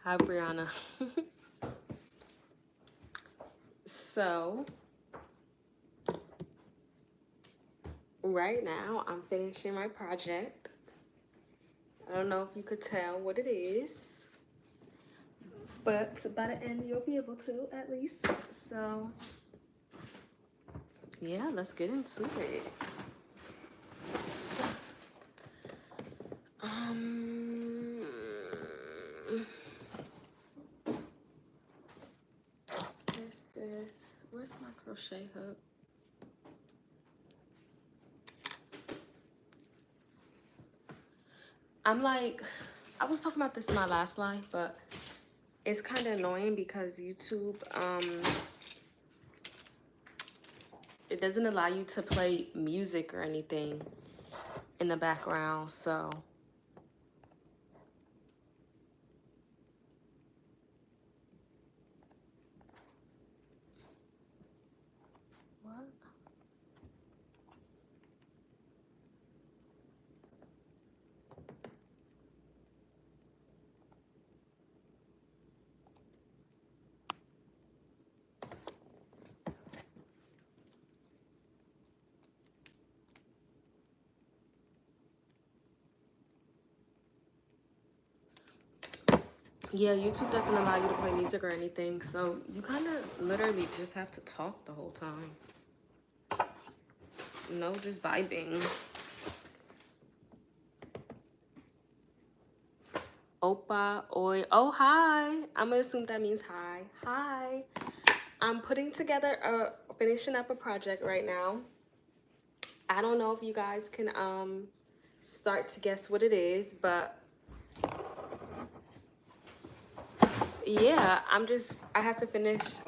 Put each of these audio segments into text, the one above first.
Hi, Brianna. So, right now, I'm finishing my project. I don't know if you could tell what it is, but by the end, you'll be able to at least. So, yeah, let's get into it. There's this. Where's my crochet hook? I'm like, I was talking about this in my last live, but it's kind of annoying because YouTube, it doesn't allow you to play music or anything in the background, so. What? Yeah, YouTube doesn't allow you to play music or anything, so you kind of literally just have to talk the whole time. No, just vibing. Opa, oi. Oh, hi. I'm gonna assume that means hi. Hi. I'm putting together finishing up a project right now. I don't know if you guys can start to guess what it is, but yeah, I have to finish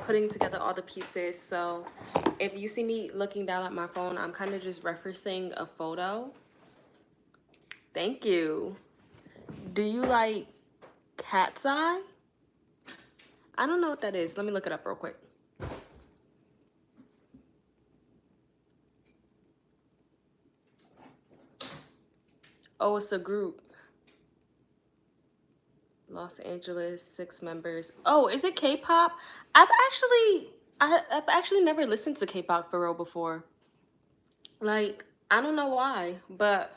putting together all the pieces. So if you see me looking down at my phone, I'm kind of just referencing a photo. Thank you. Do you like cat's eye? I don't know what that is. Let me look it up real quick. Oh, it's a group. Los Angeles, 6 members. Oh, is it K-pop? I've actually never listened to K-pop for real before. Like, I don't know why, but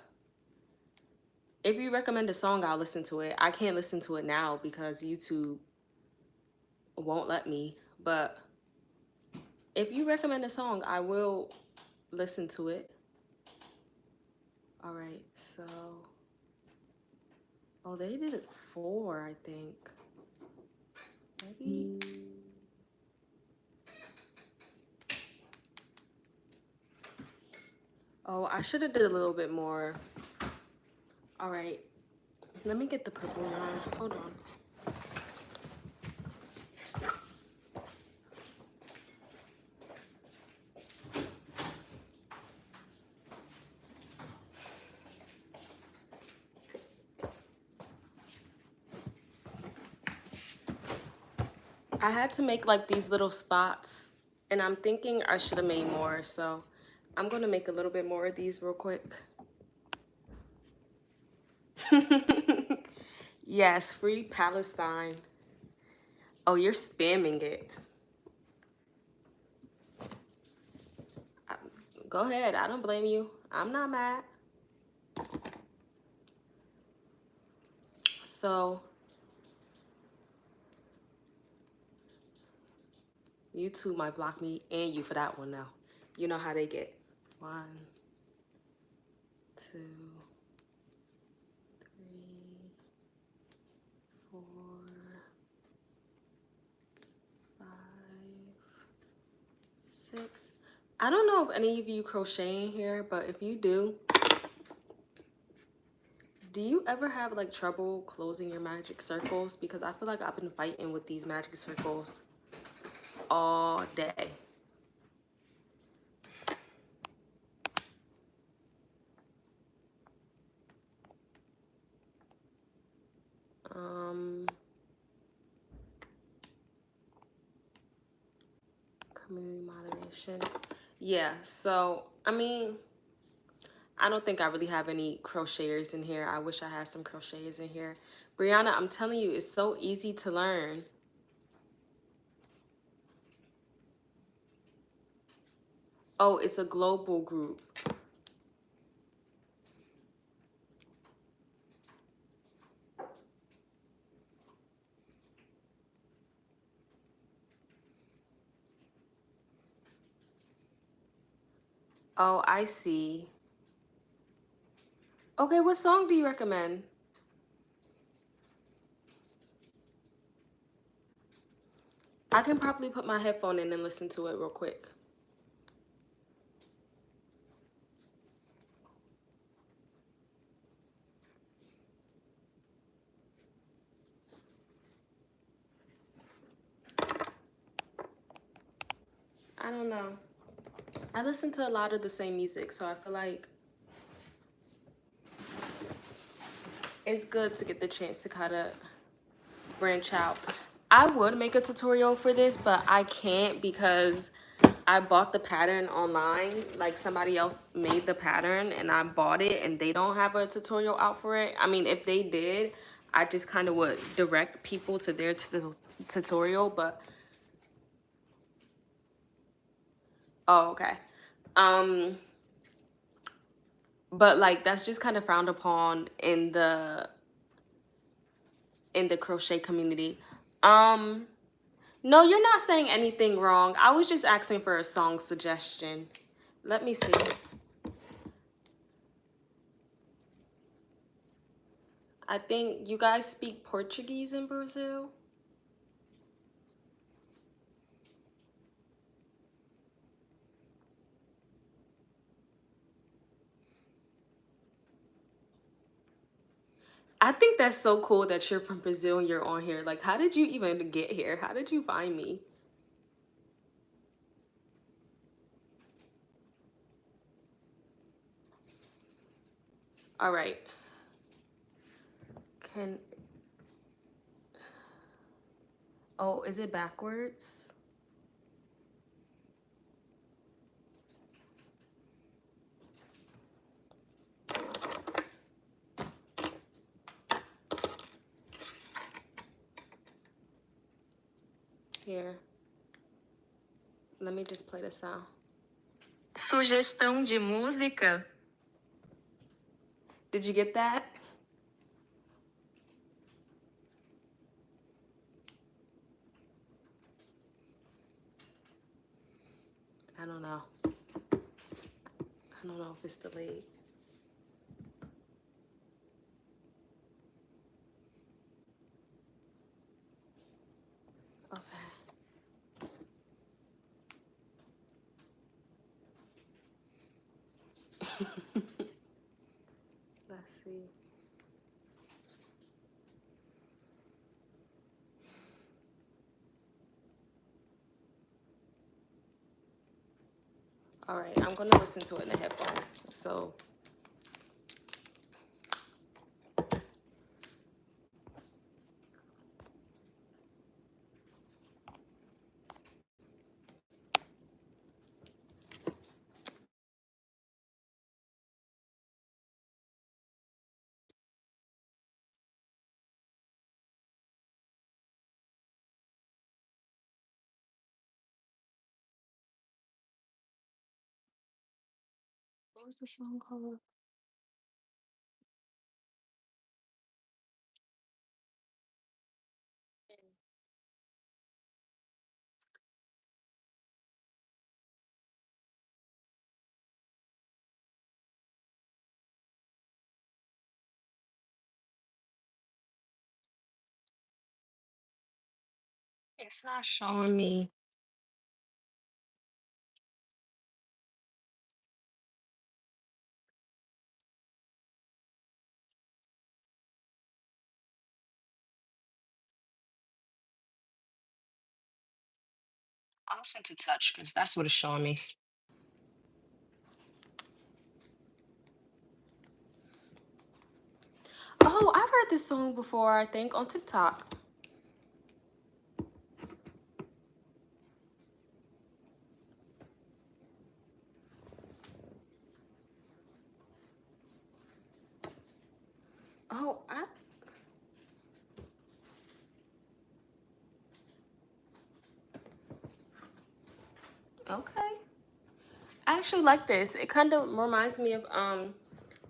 if you recommend a song, I'll listen to it. I can't listen to it now because YouTube won't let me. But if you recommend a song, I will listen to it. All right, so. Oh, they did it 4, I think. Maybe. Oh, I should have did a little bit more. All right, let me get the purple yarn. Hold on. I had to make like these little spots, and I'm thinking I should have made more, so I'm gonna make a little bit more of these real quick. Yes, free Palestine. Oh, you're spamming it. Go ahead, I don't blame you. I'm not mad. So, YouTube might block me and you for that one now. You know how they get. 1, 2, 3, 4, 5, 6. I don't know if any of you crochet in here, but if you do you ever have like trouble closing your magic circles? Because I feel like I've been fighting with these magic circles all day. Community moderation. Yeah, so I mean, I don't think I really have any crocheters in here. I wish I had some crocheters in here. Brianna, I'm telling you, it's so easy to learn. Oh, it's a global group. Oh, I see. Okay, what song do you recommend? I can probably put my headphone in and listen to it real quick. I don't know. I listen to a lot of the same music, so I feel like it's good to get the chance to kind of branch out. I would make a tutorial for this, but I can't because I bought the pattern online. Like somebody else made the pattern and I bought it and they don't have a tutorial out for it. I mean, if they did, I just kind of would direct people to their tutorial, but oh, okay. But like that's just kind of frowned upon in the crochet community. No, you're not saying anything wrong. I was just asking for a song suggestion. Let me see. I think you guys speak Portuguese in Brazil. I think that's so cool that you're from Brazil and you're on here. Like, how did you even get here? How did you find me? All right. Can, oh, is it backwards? Here. Let me just play the sound. Sugestão de música? Did you get that? I don't know. I don't know if it's delayed. Okay. Let's see. All right, I'm gonna listen to it in the headphone. So, what was the song called? It's not showing me. I'll listen to touch because that's what it's showing me. Oh, I've heard this song before, I think, on TikTok. Okay. I actually like this. It kind of reminds me of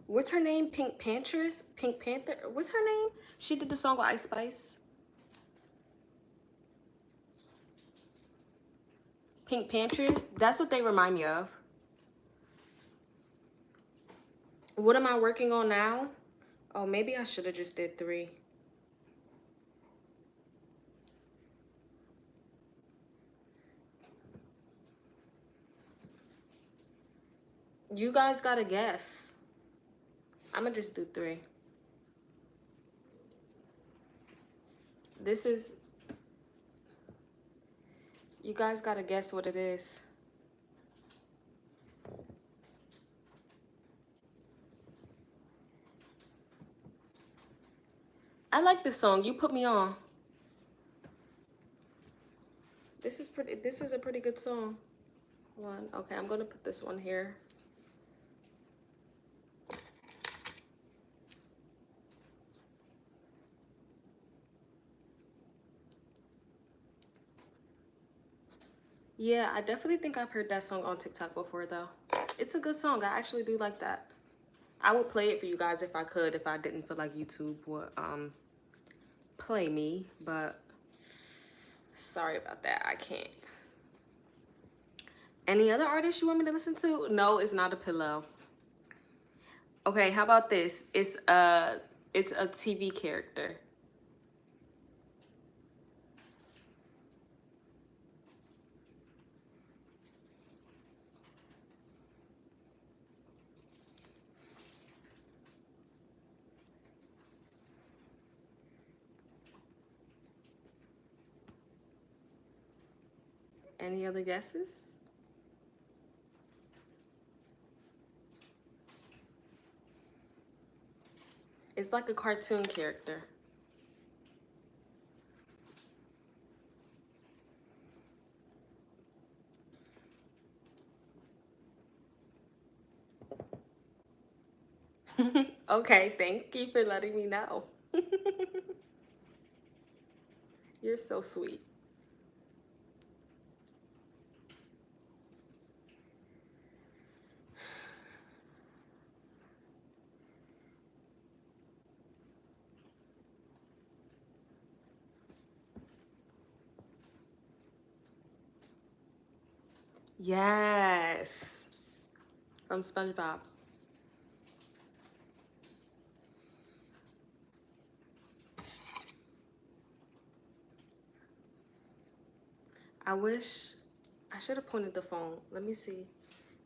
what's her name? Pink Panthers? Pink Panther? What's her name? She did the song with Ice Spice. Pink Panthers? That's what they remind me of. What am I working on now? Oh, maybe I should have just did 3. You guys gotta guess. I'm gonna just do 3. This is, you guys gotta guess what it is. I like this song. You put me on. This is pretty, this is a pretty good song. One. Okay, I'm gonna put this one here. Yeah, I definitely think I've heard that song on TikTok before though. It's a good song. I actually do like that. I would play it for you guys if I could, if I didn't feel like YouTube would play me, but sorry about that. I can't. Any other artists you want me to listen to? No, it's not a pillow. Okay, how about this? It's a TV character. Any other guesses? It's like a cartoon character. Okay, thank you for letting me know. You're so sweet. Yes. From SpongeBob. I wish I should have pointed the phone. Let me see.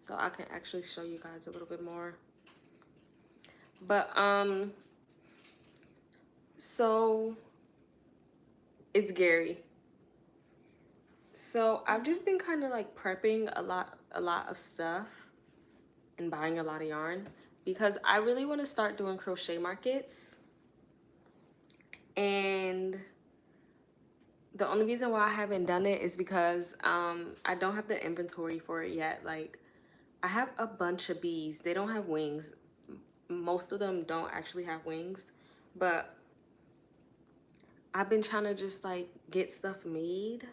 So I can actually show you guys a little bit more. But so it's Gary. So I've just been kind of like prepping a lot of stuff and buying a lot of yarn because I really want to start doing crochet markets. And the only reason why I haven't done it is because I don't have the inventory for it yet. Like, I have a bunch of bees. They don't have wings. Most of them don't actually have wings, but I've been trying to just like get stuff made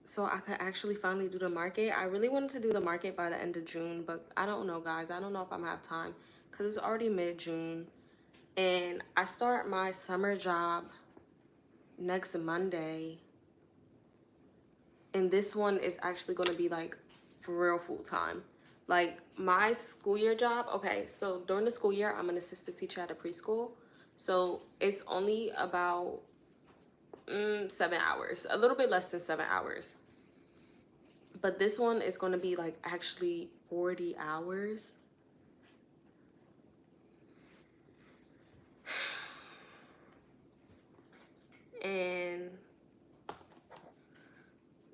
so I could actually finally do the market. I really wanted to do the market by the end of June, but I don't know, guys. I don't know if I'm gonna have time because it's already mid-June and I start my summer job next Monday. And this one is actually going to be like for real full time. Like my school year job, okay, so during the school year, I'm an assistant teacher at a preschool. So it's only about 7 hours, a little bit less than 7 hours. But this one is going to be like actually 40 hours. And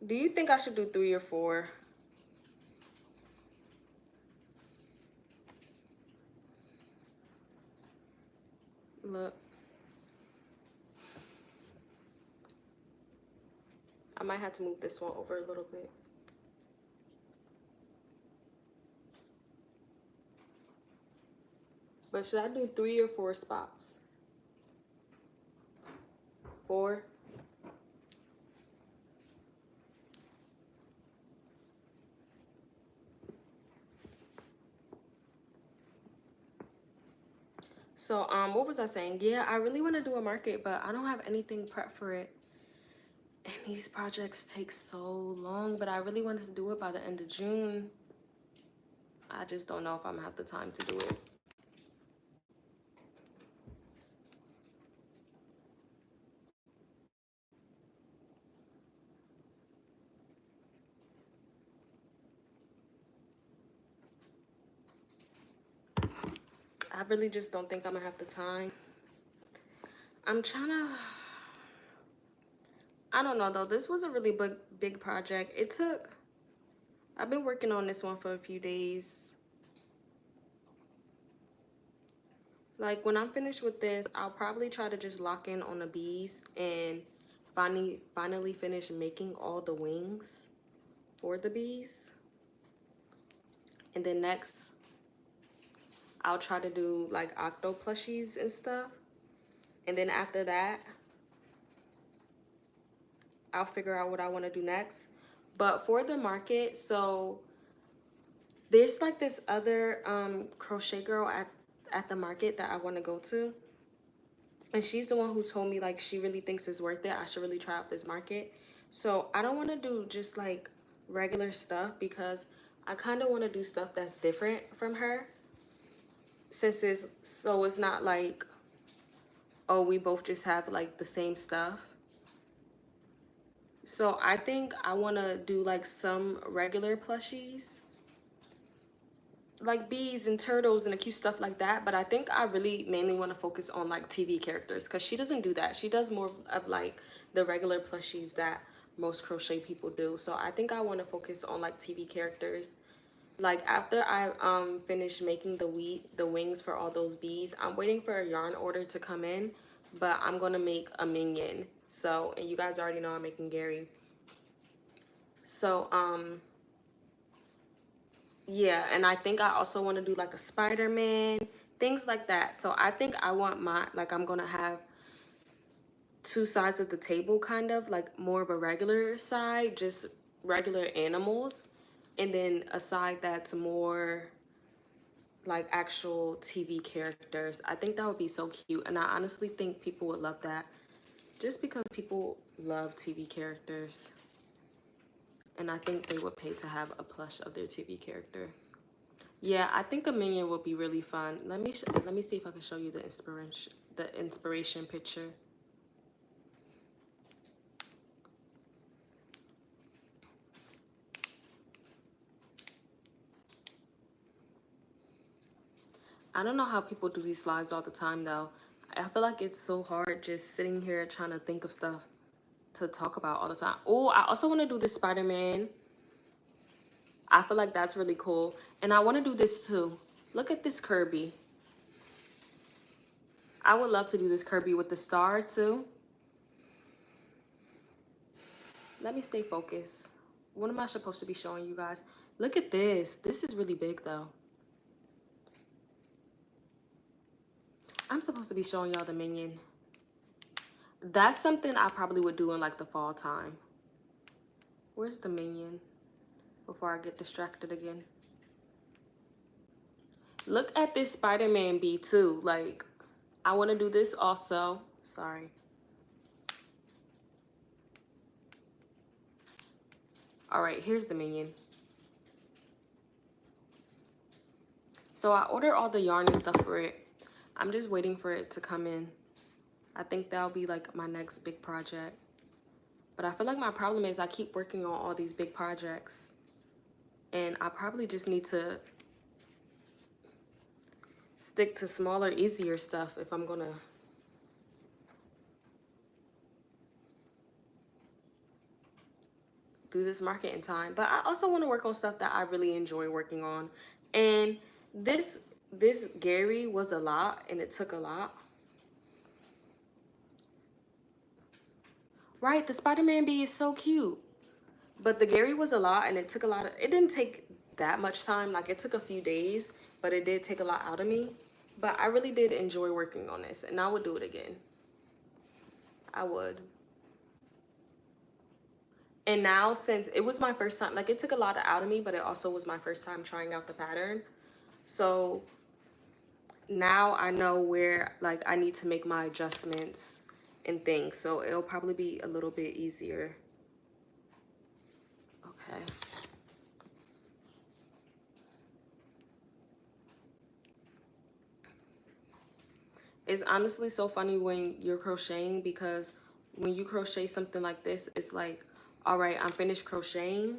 do you think I should do 3 or 4? Look. I might have to move this one over a little bit. But should I do 3 or 4 spots? 4? So what was I saying? Yeah, I really want to do a market, but I don't have anything prepped for it. And these projects take so long, but I really wanted to do it by the end of June. I just don't know if I'm gonna have the time to do it. I really just don't think I'm gonna have the time. I'm trying to, I don't know though. This was a really big project. I've been working on this one for a few days. Like when I'm finished with this, I'll probably try to just lock in on the bees and finally finish making all the wings for the bees. And then next, I'll try to do like octo plushies and stuff. And then after that, I'll figure out what I want to do next. But for the market, so there's like this other crochet girl at the market that I want to go to. And she's the one who told me like she really thinks it's worth it. I should really try out this market. So I don't want to do just like regular stuff because I kind of want to do stuff that's different from her. Since it's not like, oh, we both just have like the same stuff. So I think I want to do like some regular plushies, like bees and turtles and the cute stuff like that. But I think I really mainly want to focus on like TV characters because she doesn't do that. She does more of like the regular plushies that most crochet people do. So I think I want to focus on like TV characters. Like after I finish making the wings for all those bees, I'm waiting for a yarn order to come in, but I'm gonna make a minion. So, and you guys already know I'm making Gary. So yeah, and I think I also want to do like a Spider-Man, things like that. So I think I want I'm gonna have two sides of the table, kind of like more of a regular side, just regular animals, and then a side that's more like actual TV characters. I think that would be so cute, and I honestly think people would love that just because people love TV characters, and I think they would pay to have a plush of their TV character. Yeah, I think a minion would be really fun. Let me see if I can show you the inspiration picture. I don't know how people do these lives all the time though. I feel like it's so hard just sitting here trying to think of stuff to talk about all the time. Oh, I also want to do this Spider-Man. I feel like that's really cool. And I want to do this too. Look at this Kirby. I would love to do this Kirby with the star too. Let me stay focused. What am I supposed to be showing you guys? Look at this. This is really big though. I'm supposed to be showing y'all the minion. That's something I probably would do in like the fall time. Where's the minion? Before I get distracted again. Look at this Spider-Man bee too. Like, I want to do this also. Sorry. All right, here's the minion. So I ordered all the yarn and stuff for it. I'm just waiting for it to come in. I think that'll be like my next big project. But I feel like my problem is I keep working on all these big projects. And I probably just need to stick to smaller, easier stuff if I'm gonna do this market in time. But I also want to work on stuff that I really enjoy working on. And this Gary was a lot and it took a lot. Right, the Spider-Man bee is so cute. But the Gary was a lot and it took a lot of, it didn't take that much time. Like it took a few days, but it did take a lot out of me. But I really did enjoy working on this and I would do it again. I would. And now since it was my first time, like it took a lot out of me, but it also was my first time trying out the pattern. So now I know where like I need to make my adjustments and things, so it'll probably be a little bit easier. Okay. It's honestly so funny when you're crocheting, because when you crochet something like this, it's like, all right, I'm finished crocheting,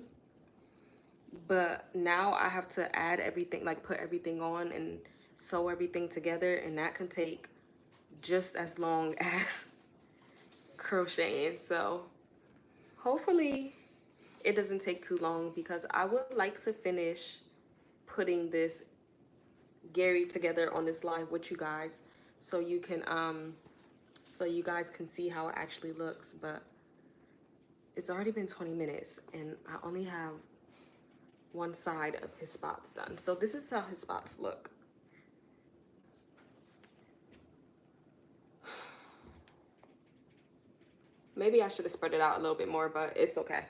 but now I have to add everything, like put everything on and sew everything together, and that can take just as long as crocheting. So hopefully it doesn't take too long, because I would like to finish putting this Gary together on this live with you guys, so you can so you guys can see how it actually looks. But it's already been 20 minutes and I only have one side of his spots done. So this is how his spots look. Maybe I should have spread it out a little bit more, but it's okay.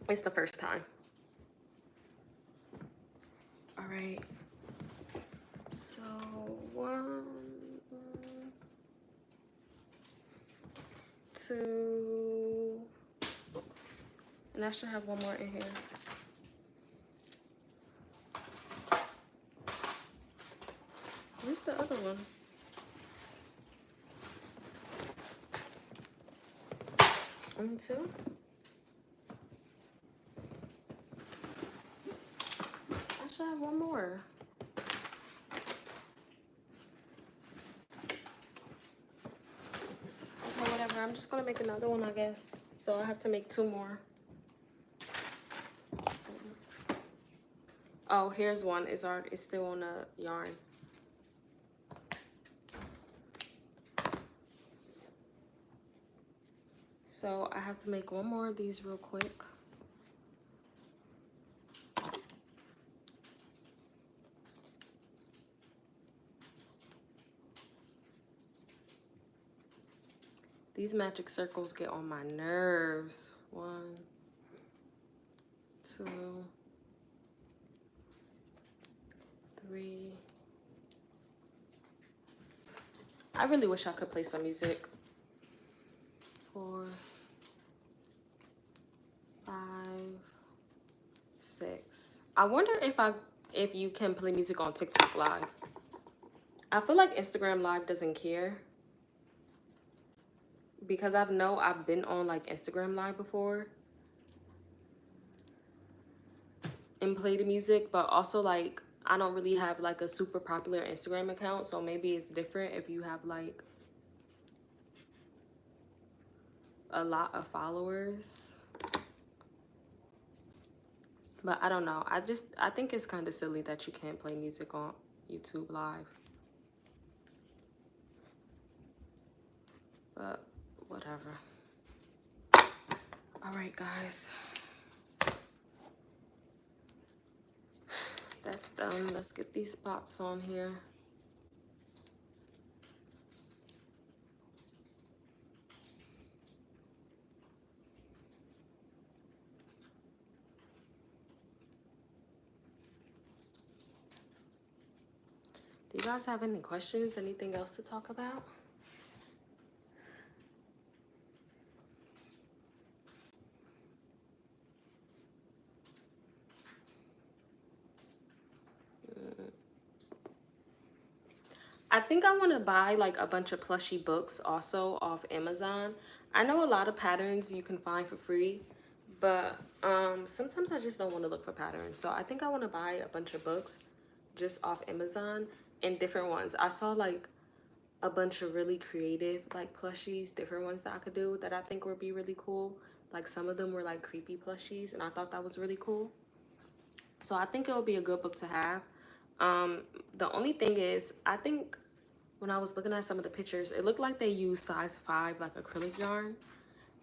It's the first time. All right. So 1, 2, and I should have one more in here. Where's the other one? 1, 2. I should have one more. Okay, whatever. I'm just gonna make another one, I guess. So I have to make 2 more. Oh, here's one. It's still on the yarn. So I have to make 1 more of these real quick. These magic circles get on my nerves. 1, 2, 3. I really wish I could play some music. 4, 5, 6. I wonder if you can play music on TikTok Live. I feel like Instagram Live doesn't care, because I've been on like Instagram Live before and played the music, but also like I don't really have like a super popular Instagram account, so maybe it's different if you have like a lot of followers. But I don't know. I think it's kind of silly that you can't play music on YouTube Live. But whatever. All right, guys. That's done. Let's get these spots on here. Do you guys have any questions? Anything else to talk about? I think I want to buy like a bunch of plushy books also off Amazon. I know a lot of patterns you can find for free, but sometimes I just don't want to look for patterns. So I think I want to buy a bunch of books just off Amazon and different ones. I saw like a bunch of really creative like plushies, different ones that I could do that I think would be really cool. Like some of them were like creepy plushies, and I thought that was really cool. So I think it'll be a good book to have. The only thing is, I think when I was looking at some of the pictures, it looked like they used size 5 like acrylic yarn,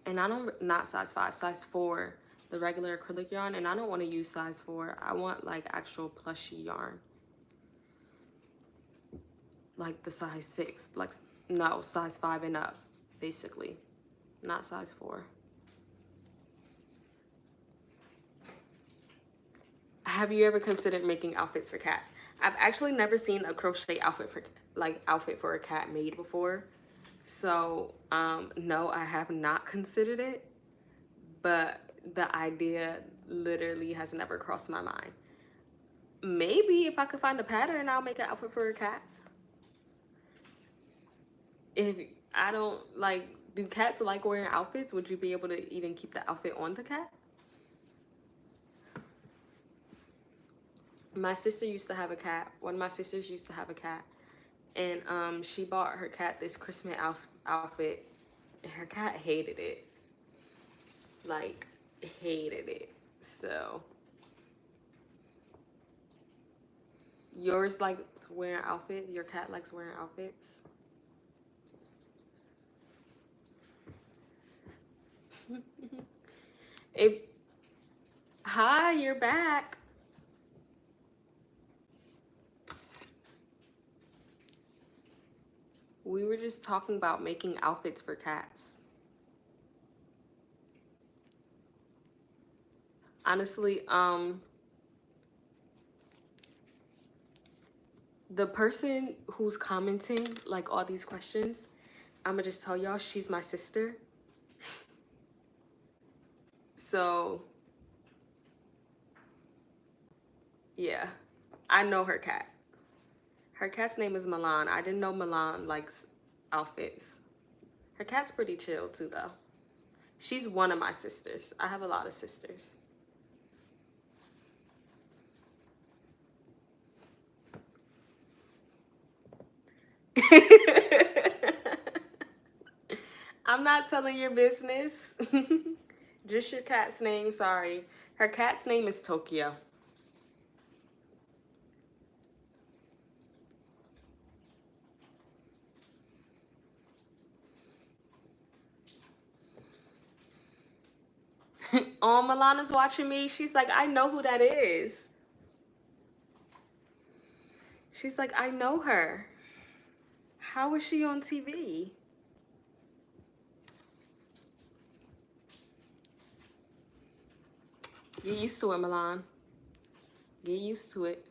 and I don't, not size 5, size 4, the regular acrylic yarn, and I don't want to use size 4. I want like actual plushy yarn, like the size 6, like no, size 5 and up, basically, not size 4. Have you ever considered making outfits for cats? I've actually never seen a crochet outfit for a cat made before. So, no, I have not considered it, but the idea literally has never crossed my mind. Maybe if I could find a pattern, I'll make an outfit for a cat. If I don't like, do cats like wearing outfits? Would you be able to even keep the outfit on the cat? My sister used to have a cat. One of my sisters used to have a cat. And she bought her cat this Christmas outfit. And her cat hated it. Like, hated it. So, yours likes wearing outfits? Your cat likes wearing outfits? If, hi, you're back. We were just talking about making outfits for cats. Honestly, the person who's commenting like all these questions, I'm gonna just tell y'all she's my sister. So, yeah, I know her cat. Her cat's name is Milan. I didn't know Milan likes outfits. Her cat's pretty chill too, though. She's one of my sisters. I have a lot of sisters. I'm not telling your business. Just your cat's name, sorry. Her cat's name is Tokyo. Oh, Milana's watching me. She's like, I know who that is. She's like, I know her. How is she on TV? Get used to it, Milan. Get used to it.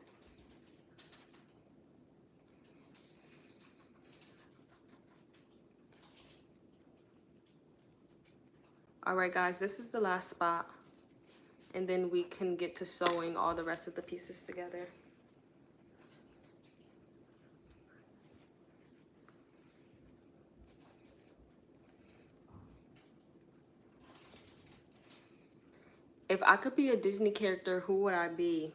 All right, guys, this is the last spot. And then we can get to sewing all the rest of the pieces together. If I could be a Disney character, who would I be?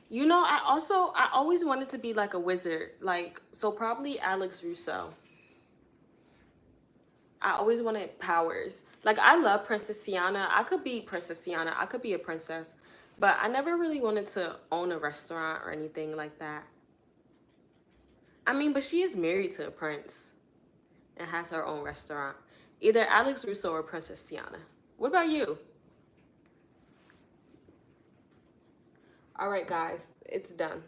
You know, I always wanted to be like a wizard. Like, so probably Alex Russo. I always wanted powers. Like, I love Princess Tiana. I could be Princess Tiana. I could be a princess. But I never really wanted to own a restaurant or anything like that. I mean, but she is married to a prince and has her own restaurant. Either Alex Russo or Princess Tiana. What about you? All right, guys, it's done.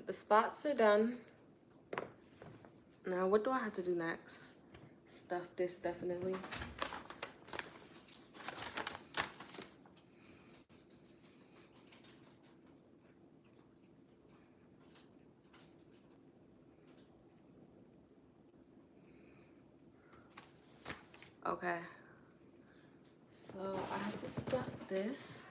The spots are done. Now, what do I have to do next? Stuff this, definitely. Okay. So I have to stuff this.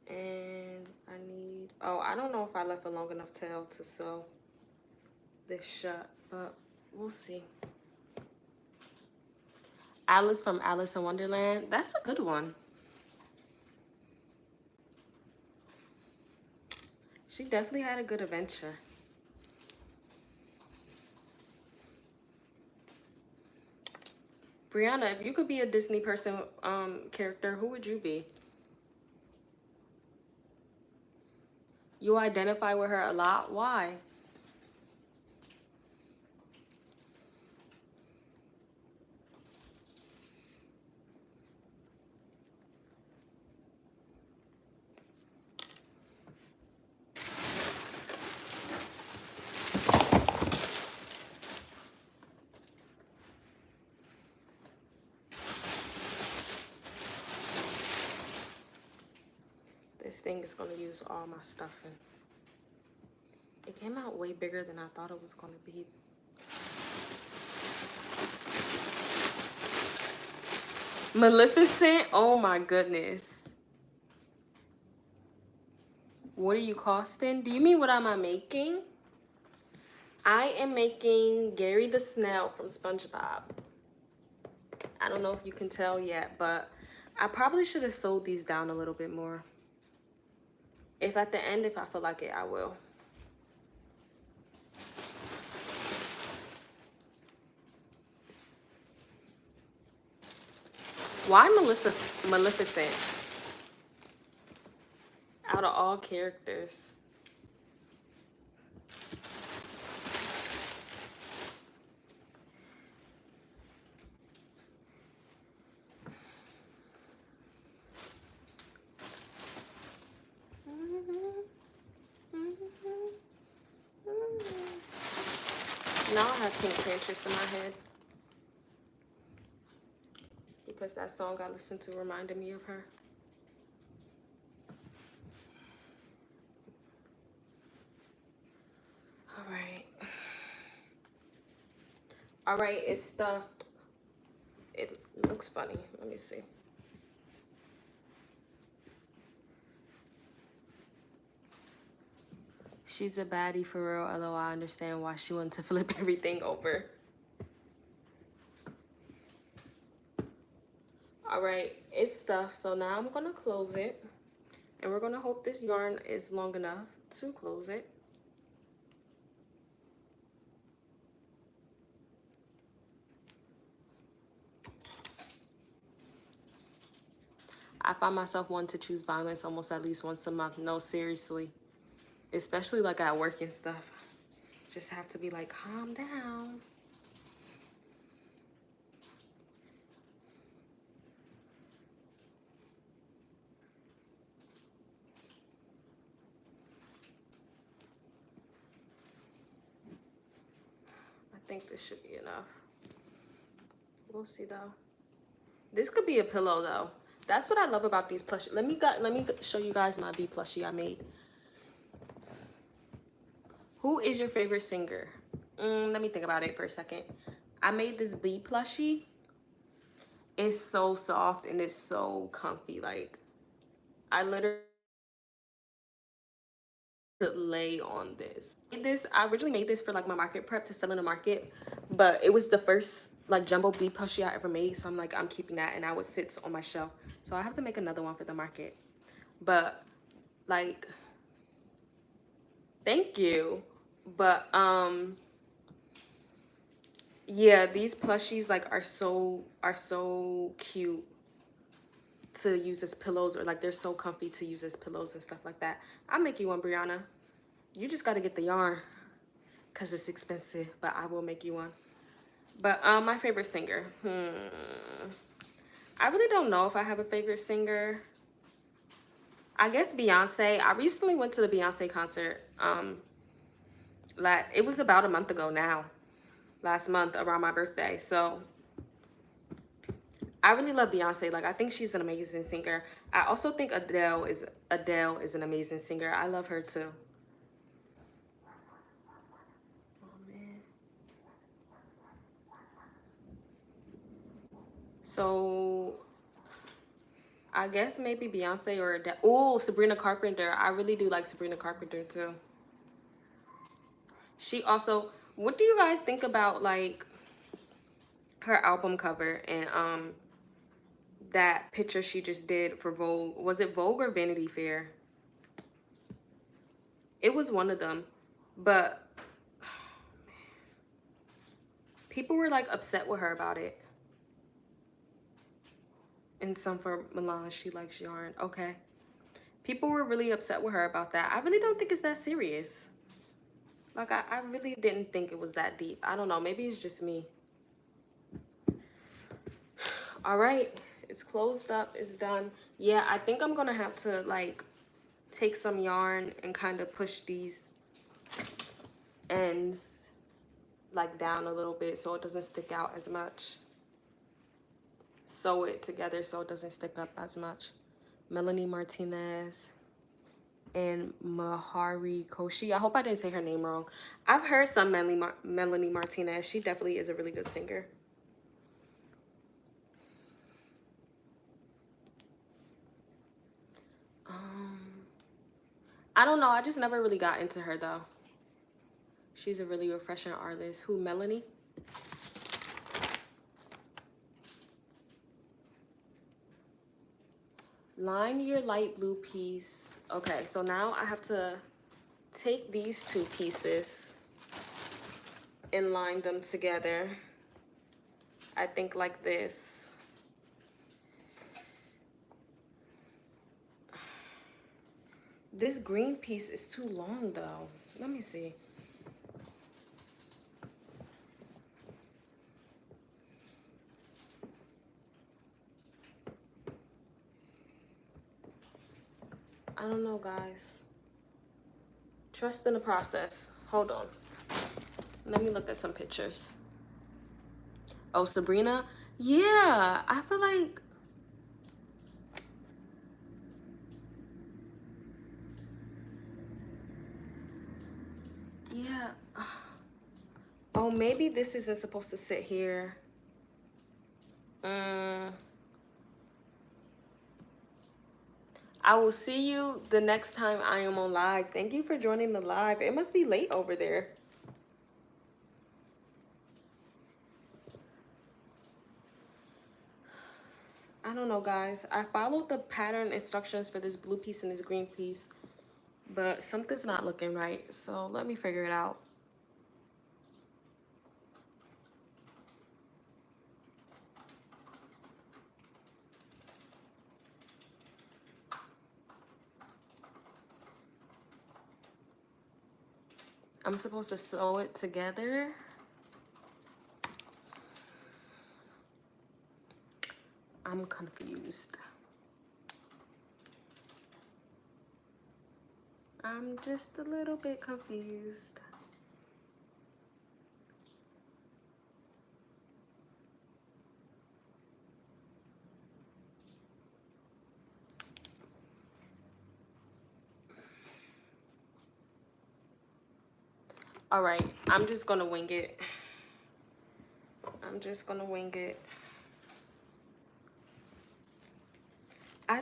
And I need, oh, I don't know if I left a long enough tail to sew this shut, but we'll see. Alice from Alice in Wonderland. That's a good one. She definitely had a good adventure. Brianna, if you could be a Disney person character, who would you be? You identify with her a lot? Why? This thing is gonna use all my stuffing. It came out way bigger than I thought it was gonna be. Maleficent, oh my goodness. What are you costing? Do you mean what am I making? I am making Gary the Snail from SpongeBob. I don't know if you can tell yet, but I probably should have sold these down a little bit more. If at the end, if I feel like it, I will. Why Maleficent? Out of all characters. Now I have Pink Panthers in my head. Because that song I listened to reminded me of her. All right, it's stuffed. It looks funny. Let me see. She's a baddie for real, although I understand why she wanted to flip everything over. All right, it's stuffed, so now I'm gonna close it. And we're gonna hope this yarn is long enough to close it. I find myself wanting to choose violence almost at least once a month. No, seriously. Especially like at work and stuff. Just have to be like, calm down. I think this should be enough. We'll see though. This could be a pillow though. That's what I love about these plushies. Let me show you guys my bee plushie I made. Who is your favorite singer? Let me think about it for a second. I made this bee plushie. It's so soft and it's so comfy. Like, I literally could lay on this. I originally made this for like my market prep to sell in the market, but it was the first like jumbo bee plushie I ever made, so I'm keeping that, and now it sits on my shelf. So I have to make another one for the market. But like, thank you. But yeah, these plushies like are so cute to use as pillows, or like they're so comfy to use as pillows and stuff like that. I'll make you one, Brianna. You just got to get the yarn because it's expensive, but I will make you one. But my favorite singer. I really don't know if I have a favorite singer. I guess Beyonce. I recently went to the Beyonce concert. It was about a month ago now. Last month around my birthday. So I really love Beyonce. Like, I think she's an amazing singer. I also think Adele is an amazing singer. I love her too. So I guess maybe Beyonce or Adele. Oh, Sabrina Carpenter. I really do like Sabrina Carpenter too. She also, what do you guys think about like her album cover and that picture she just did for Vogue? Was it Vogue or Vanity Fair? It was one of them. But people were like upset with her about it. And some for Milan, she likes yarn. Okay. People were really upset with her about that. I really don't think it's that serious. Like, I really didn't think it was that deep. I don't know. Maybe it's just me. All right. It's closed up. It's done. Yeah, I think I'm going to have to, like, take some yarn and kind of push these ends, like, down a little bit so it doesn't stick out as much. Sew it together so it doesn't stick up as much. Melanie Martinez. and Mahari Koshi. I hope I didn't say her name wrong. I've heard some Melanie Martinez. She definitely is a really good singer. I don't know. I just never really got into her though. She's a really refreshing artist. Who, Melanie? Line your light blue piece. Okay, so now I have to take these two pieces and line them together. I think like this. This green piece is too long though. Let me see. I don't know, guys. Trust in the process. Hold on. Let me look at some pictures. Oh, Sabrina? Yeah, I feel like... Yeah. Oh, maybe this isn't supposed to sit here. I will see you the next time I am on live. Thank you for joining the live. It must be late over there. I don't know, guys. I followed the pattern instructions for this blue piece and this green piece, but something's not looking right. So let me figure it out. I'm supposed to sew it together. I'm confused. I'm just a little bit confused. All right, I'm just gonna wing it. I'm just gonna wing it. I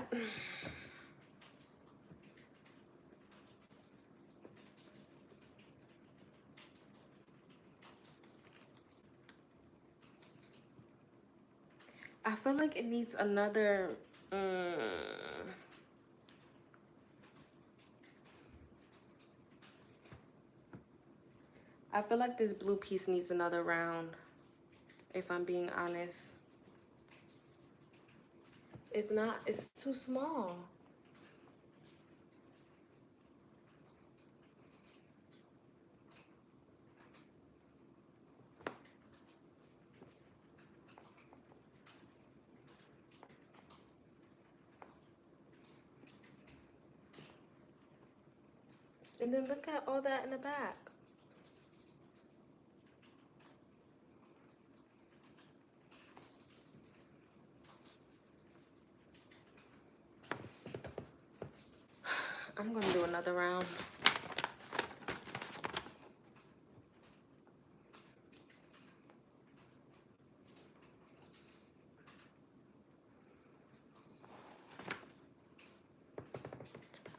feel like it needs another... I feel like this blue piece needs another round, if I'm being honest. It's not, it's too small. And then look at all that in the back. I'm gonna do another round.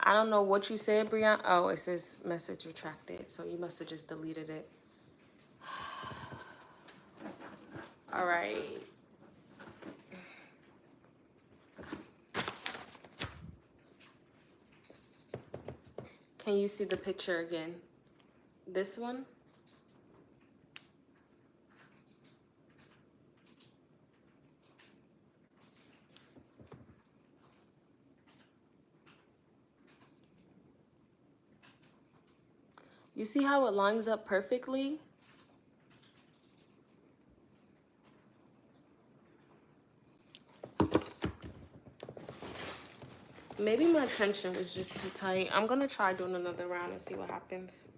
I don't know what you said, Brianna. Oh, it says message retracted, so you must have just deleted it. All right. Can you see the picture again? This one? You see how it lines up perfectly? Maybe my tension was just too tight. I'm gonna try doing another round and see what happens.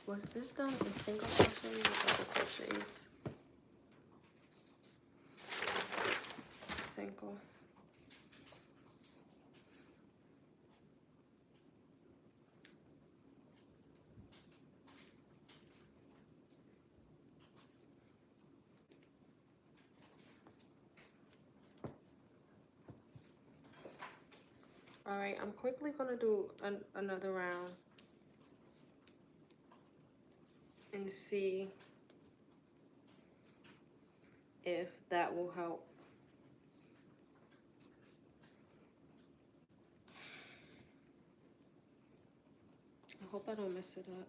Was this done in single crochet or double crochets? Single. All right, I'm quickly gonna do another round and see if that will help. I hope I don't mess it up.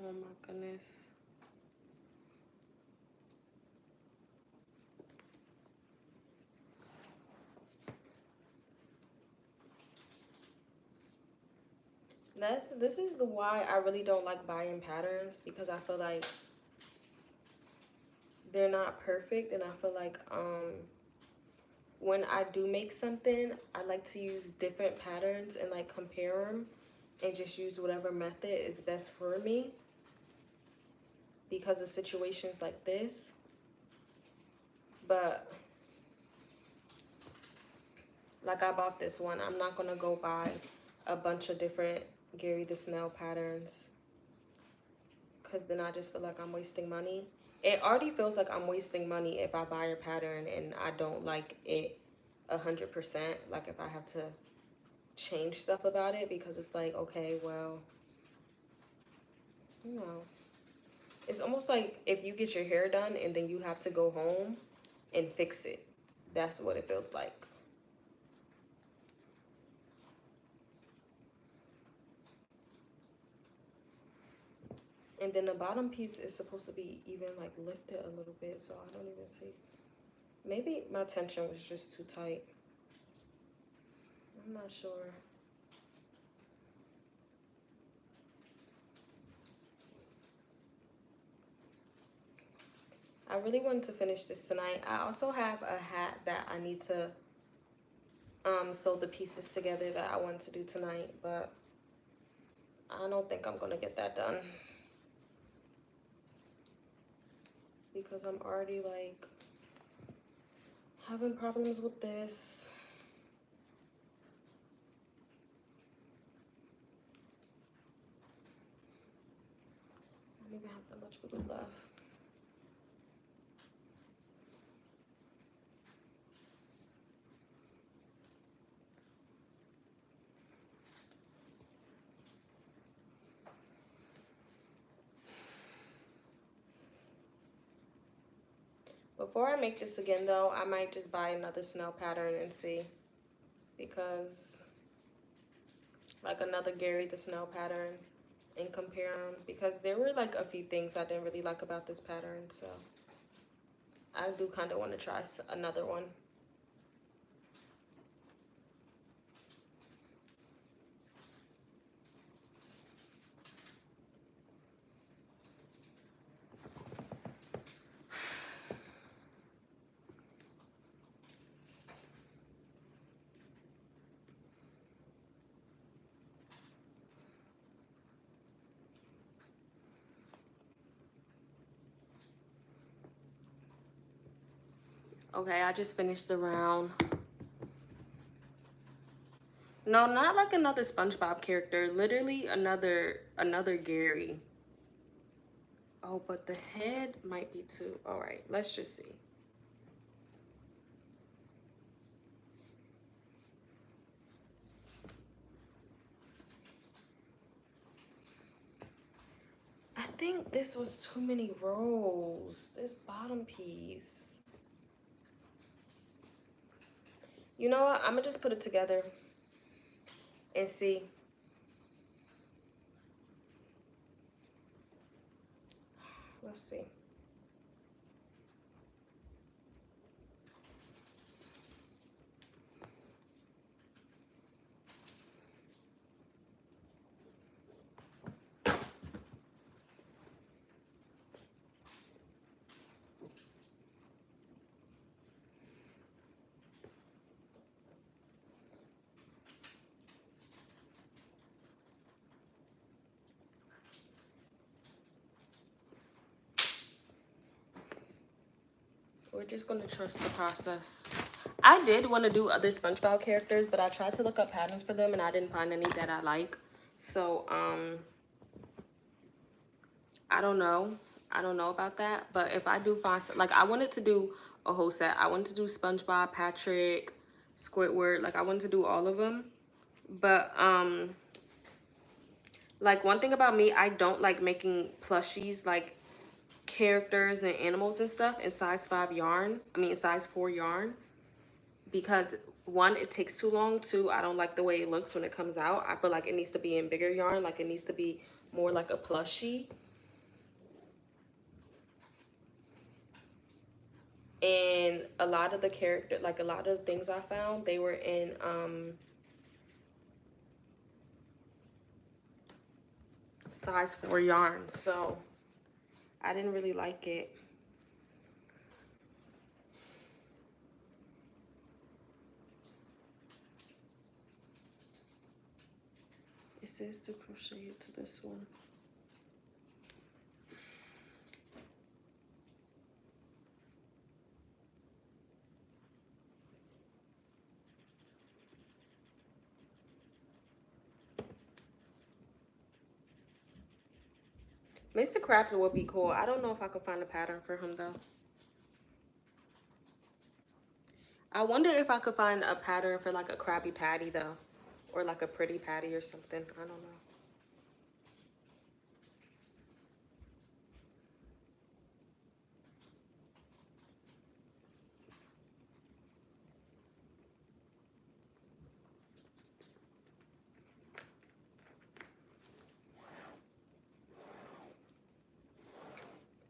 Oh my goodness. This is the why I really don't like buying patterns, because I feel like they're not perfect, and I feel like when I do make something, I like to use different patterns and like compare them and just use whatever method is best for me because of situations like this. But like I bought this one, I'm not gonna go buy a bunch of different Gary the Snail patterns, because then I just feel like I'm wasting money. It already feels like I'm wasting money if I buy a pattern and I don't like it 100%. Like if I have to change stuff about it, because it's like, okay, well, you know, it's almost like if you get your hair done and then you have to go home and fix it. That's what it feels like. And then the bottom piece is supposed to be even like lifted a little bit, so I don't even see. Maybe my tension was just too tight. I'm not sure. I really wanted to finish this tonight. I also have a hat that I need to sew the pieces together that I want to do tonight, but I don't think I'm gonna get that done because I'm already like having problems with this. I don't even have that much glue left. Before I make this again though, I might just buy another snail pattern and see, because like another Gary the Snail pattern, and compare them, because there were like a few things I didn't really like about this pattern, so I do kind of want to try another one. Okay, I just finished the round. No, not like another SpongeBob character. Literally another Gary. Oh, but the head might be too. All right, let's just see. I think this was too many rows. This bottom piece. You know what? I'm gonna just put it together and see. Let's see. we're just gonna trust the process. I did want to do other SpongeBob characters, but I tried to look up patterns for them and I didn't find any that I like. So, I don't know. I don't know about that. But if I do find, like, I wanted to do a whole set. I wanted to do SpongeBob, Patrick, Squidward. Like, I wanted to do all of them. But, like, one thing about me, I don't like making plushies, like, characters and animals and stuff in size 5 yarn. I mean, size 4 yarn. Because, one, it takes too long. Two, I don't like the way it looks when it comes out. I feel like it needs to be in bigger yarn. Like, it needs to be more like a plushie. And a lot of the character, like a lot of the things I found, they were in size 4 yarn. So I didn't really like it. It says to crochet it to this one. Mr. Krabs would be cool. I don't know if I could find a pattern for him though. I wonder if I could find a pattern for like a Krabby Patty though. Or like a Pretty Patty or something. I don't know.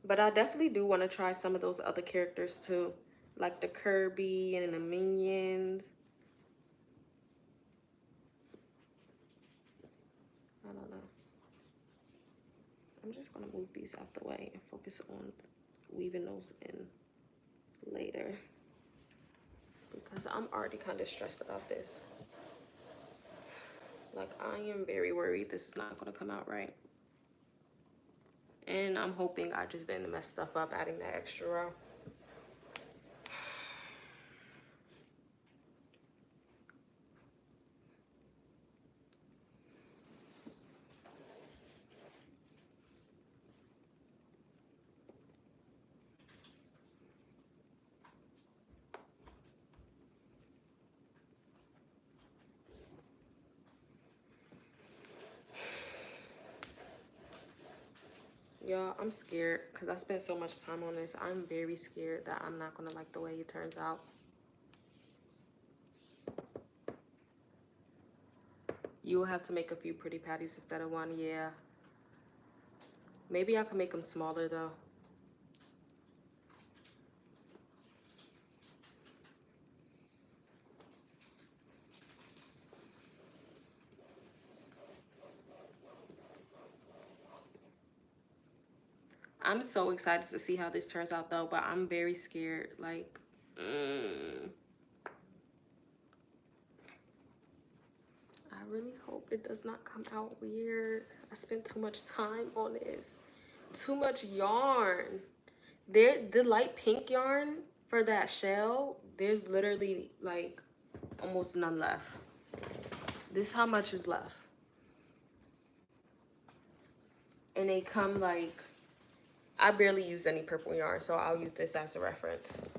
But I definitely do want to try some of those other characters too. Like the Kirby and the Minions. I don't know. I'm just going to move these out the way and focus on weaving those in later. Because I'm already kind of stressed about this. Like, I am very worried this is not going to come out right. And I'm hoping I just didn't mess stuff up adding that extra row. Y'all, I'm scared because I spent so much time on this. I'm very scared that I'm not going to like the way it turns out. You will have to make a few Pretty Patties instead of one, yeah. Maybe I can make them smaller though. I'm so excited to see how this turns out though, but I'm very scared. Like, I really hope it does not come out weird. I spent too much time on this. Too much yarn. The light pink yarn for that shell, there's literally like almost none left. This is how much is left. And they come like, I barely used any purple yarn, so I'll use this as a reference.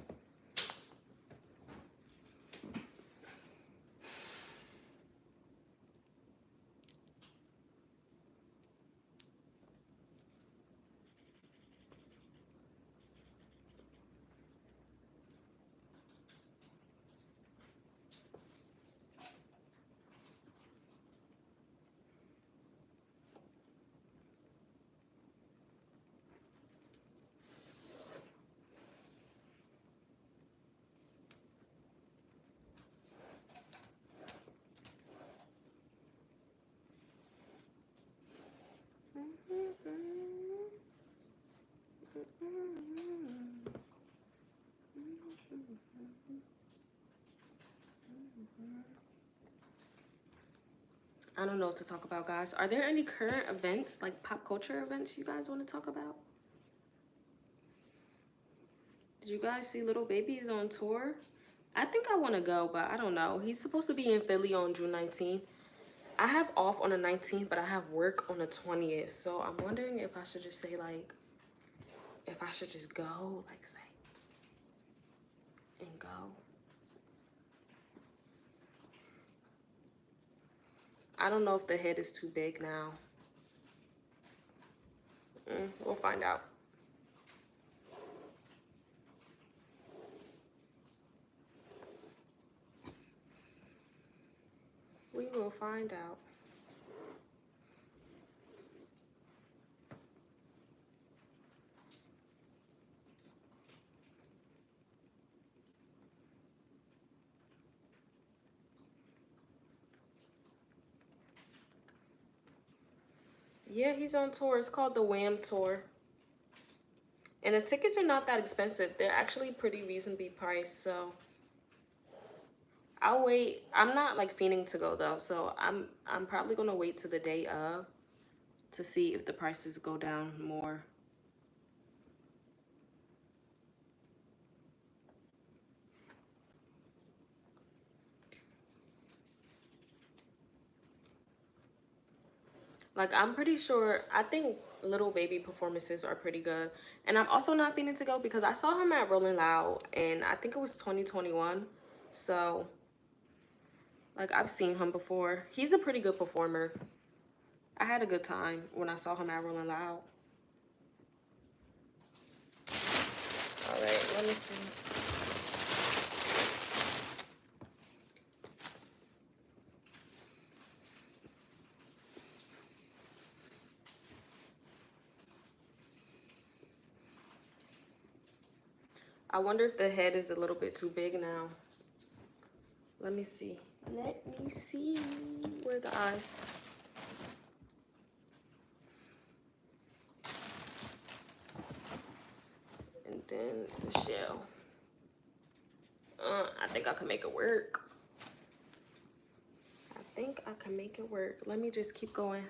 I don't know what to talk about, guys. Are there any current events, like pop culture events, you guys want to talk about? Did you guys see Little Baby is on tour? I think I want to go, but I don't know. He's supposed to be in Philly on June 19th. I have off on the 19th, but I have work on the 20th. So I'm wondering if I should just say, like, if I should just go, like, say, and go. I don't know if the head is too big now. We'll find out. We will find out. Yeah, he's on tour. It's called the Wham Tour. And the tickets are not that expensive. They're actually pretty reasonably priced, so I'll wait. I'm not like fiending to go though, so I'm probably gonna wait to the day of to see if the prices go down more. Like, I'm pretty sure, I think Little Baby performances are pretty good. And I'm also not feeling to go because I saw him at Rolling Loud and I think it was 2021. So, like, I've seen him before. He's a pretty good performer. I had a good time when I saw him at Rolling Loud. All right, let me see. I wonder if the head is a little bit too big now. Let me see. Let me see. Where are the eyes? And then the shell. I think I can make it work. I think I can make it work. Let me just keep going.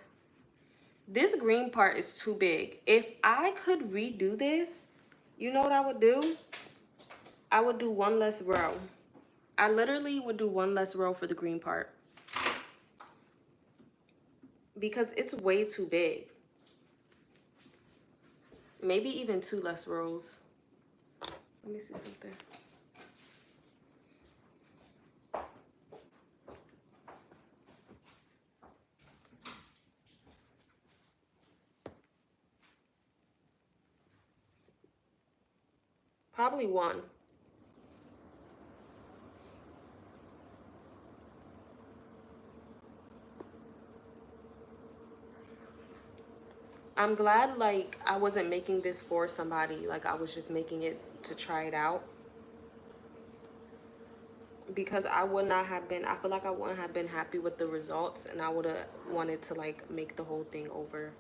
This green part is too big. If I could redo this, you know what I would do? I would do one less row. I literally would do one less row for the green part. Because it's way too big. Maybe even two less rows. Let me see something. Probably one. I'm glad, like, I wasn't making this for somebody. Like, I was just making it to try it out. Because I would not have been, I feel like I wouldn't have been happy with the results. And I would have wanted to, like, make the whole thing over.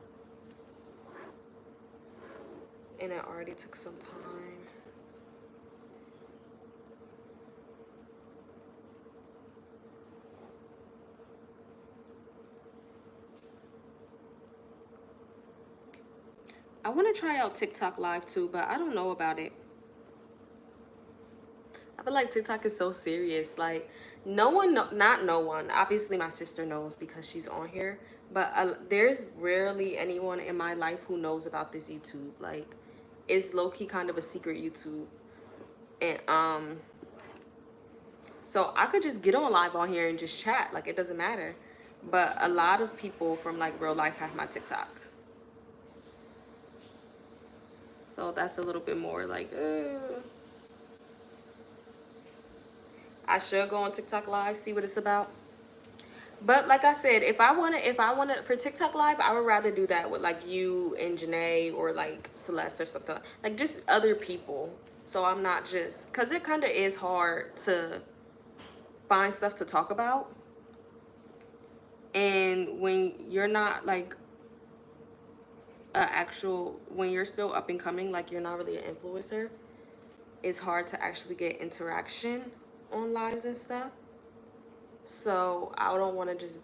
And it already took some time. I want to try out TikTok live too, but I don't know about it. I feel like TikTok is so serious. Like, no one, not no one. Obviously, my sister knows because she's on here. But there's rarely anyone in my life who knows about this YouTube. Like, it's low-key kind of a secret YouTube. And so I could just get on live on here and just chat. Like, it doesn't matter. But a lot of people from, like, real life have my TikTok. So that's a little bit more like, I should go on TikTok live, see what it's about. But like I said, if I wanna for TikTok live, I would rather do that with like you and Janae or like Celeste or something. Like just other people. So I'm not just, cause it kind of is hard to find stuff to talk about. And when you're not like when you're still up and coming, like you're not really an influencer, it's hard to actually get interaction on lives and stuff. So I don't want to just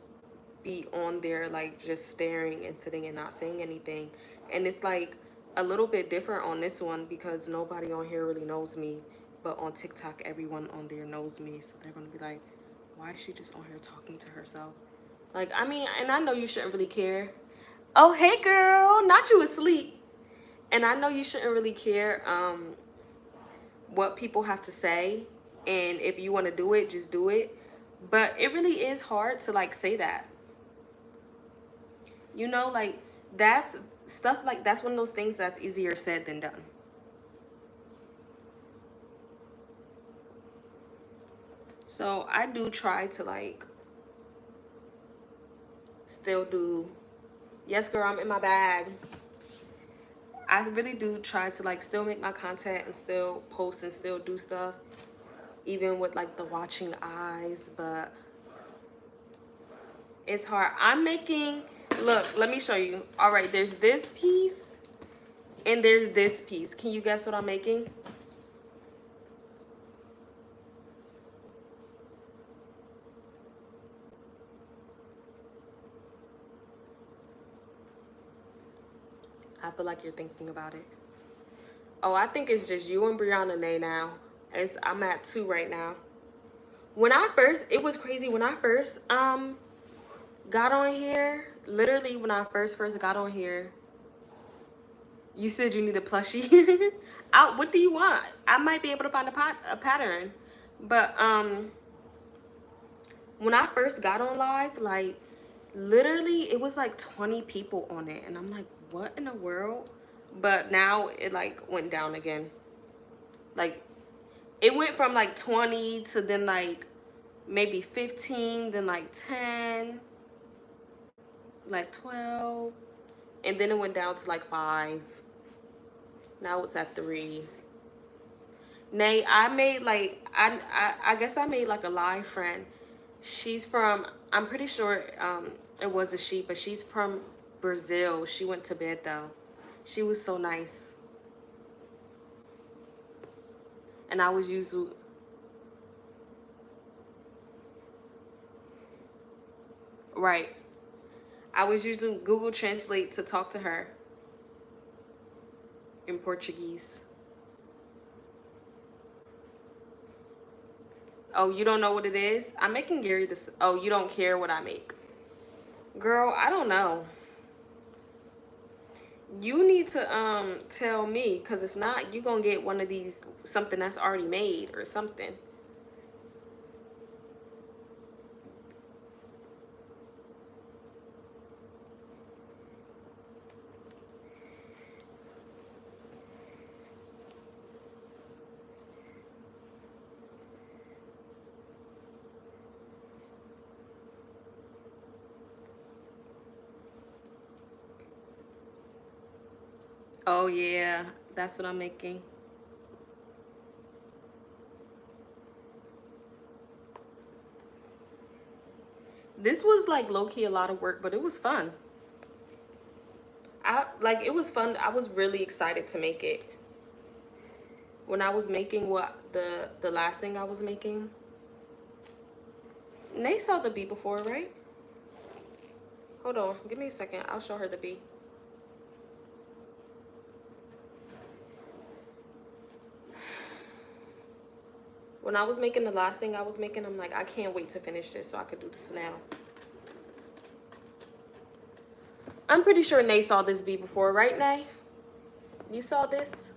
be on there like just staring and sitting and not saying anything. And it's like a little bit different on this one because nobody on here really knows me. But on TikTok, everyone on there knows me. So they're going to be like, why is she just on here talking to herself? Like, I mean, and I know you shouldn't really care. Oh, hey, girl. Not you asleep. And I know you shouldn't really care what people have to say. And if you want to do it, just do it. But it really is hard to, like, say that. You know, like, that's stuff like that's one of those things that's easier said than done. So I do try to, like, still do. Yes, girl, I'm in my bag. I really do try to, like, still make my content and still post and still do stuff, even with, like, the watching eyes, but it's hard. I'm making, look, let me show you. All right, there's this piece and there's this piece. Can you guess what I'm making? I feel like you're thinking about it. Oh, I think it's just you and Brianna Nay now. I'm at 2 right now. When I first, it was crazy. When I first got on here, literally when I first got on here, you said you need a plushie. What do you want? I might be able to find a pattern. But when I first got on live, like, literally it was like 20 people on it, and I'm like, what in the world? But now it, like, went down again. Like, it went from like 20 to then like maybe 15, then like 10, like 12, and then it went down to like 5. Now it's at 3. Nay, I made like I guess I made like a live friend. She's from, I'm pretty sure it was a she, but she's from Brazil. She went to bed though. She was so nice. And I was using, right, I was using Google Translate to talk to her in Portuguese. Oh, you don't know what it is? I'm making Gary this. Oh, you don't care what I make. Girl, I don't know. You need to tell me, because if not, you're going to get one of these, something that's already made or something. Oh yeah, that's what I'm making. This was like low-key a lot of work, but it was fun. It was fun. I was really excited to make it. When I was making the last thing I was making. Nay saw the bee before, right? Hold on, give me a second. I'll show her the bee. When I was making the last thing I was making, I'm like, I can't wait to finish this so I could do this now. I'm pretty sure Nay saw this bee before, right, Nay? You saw this?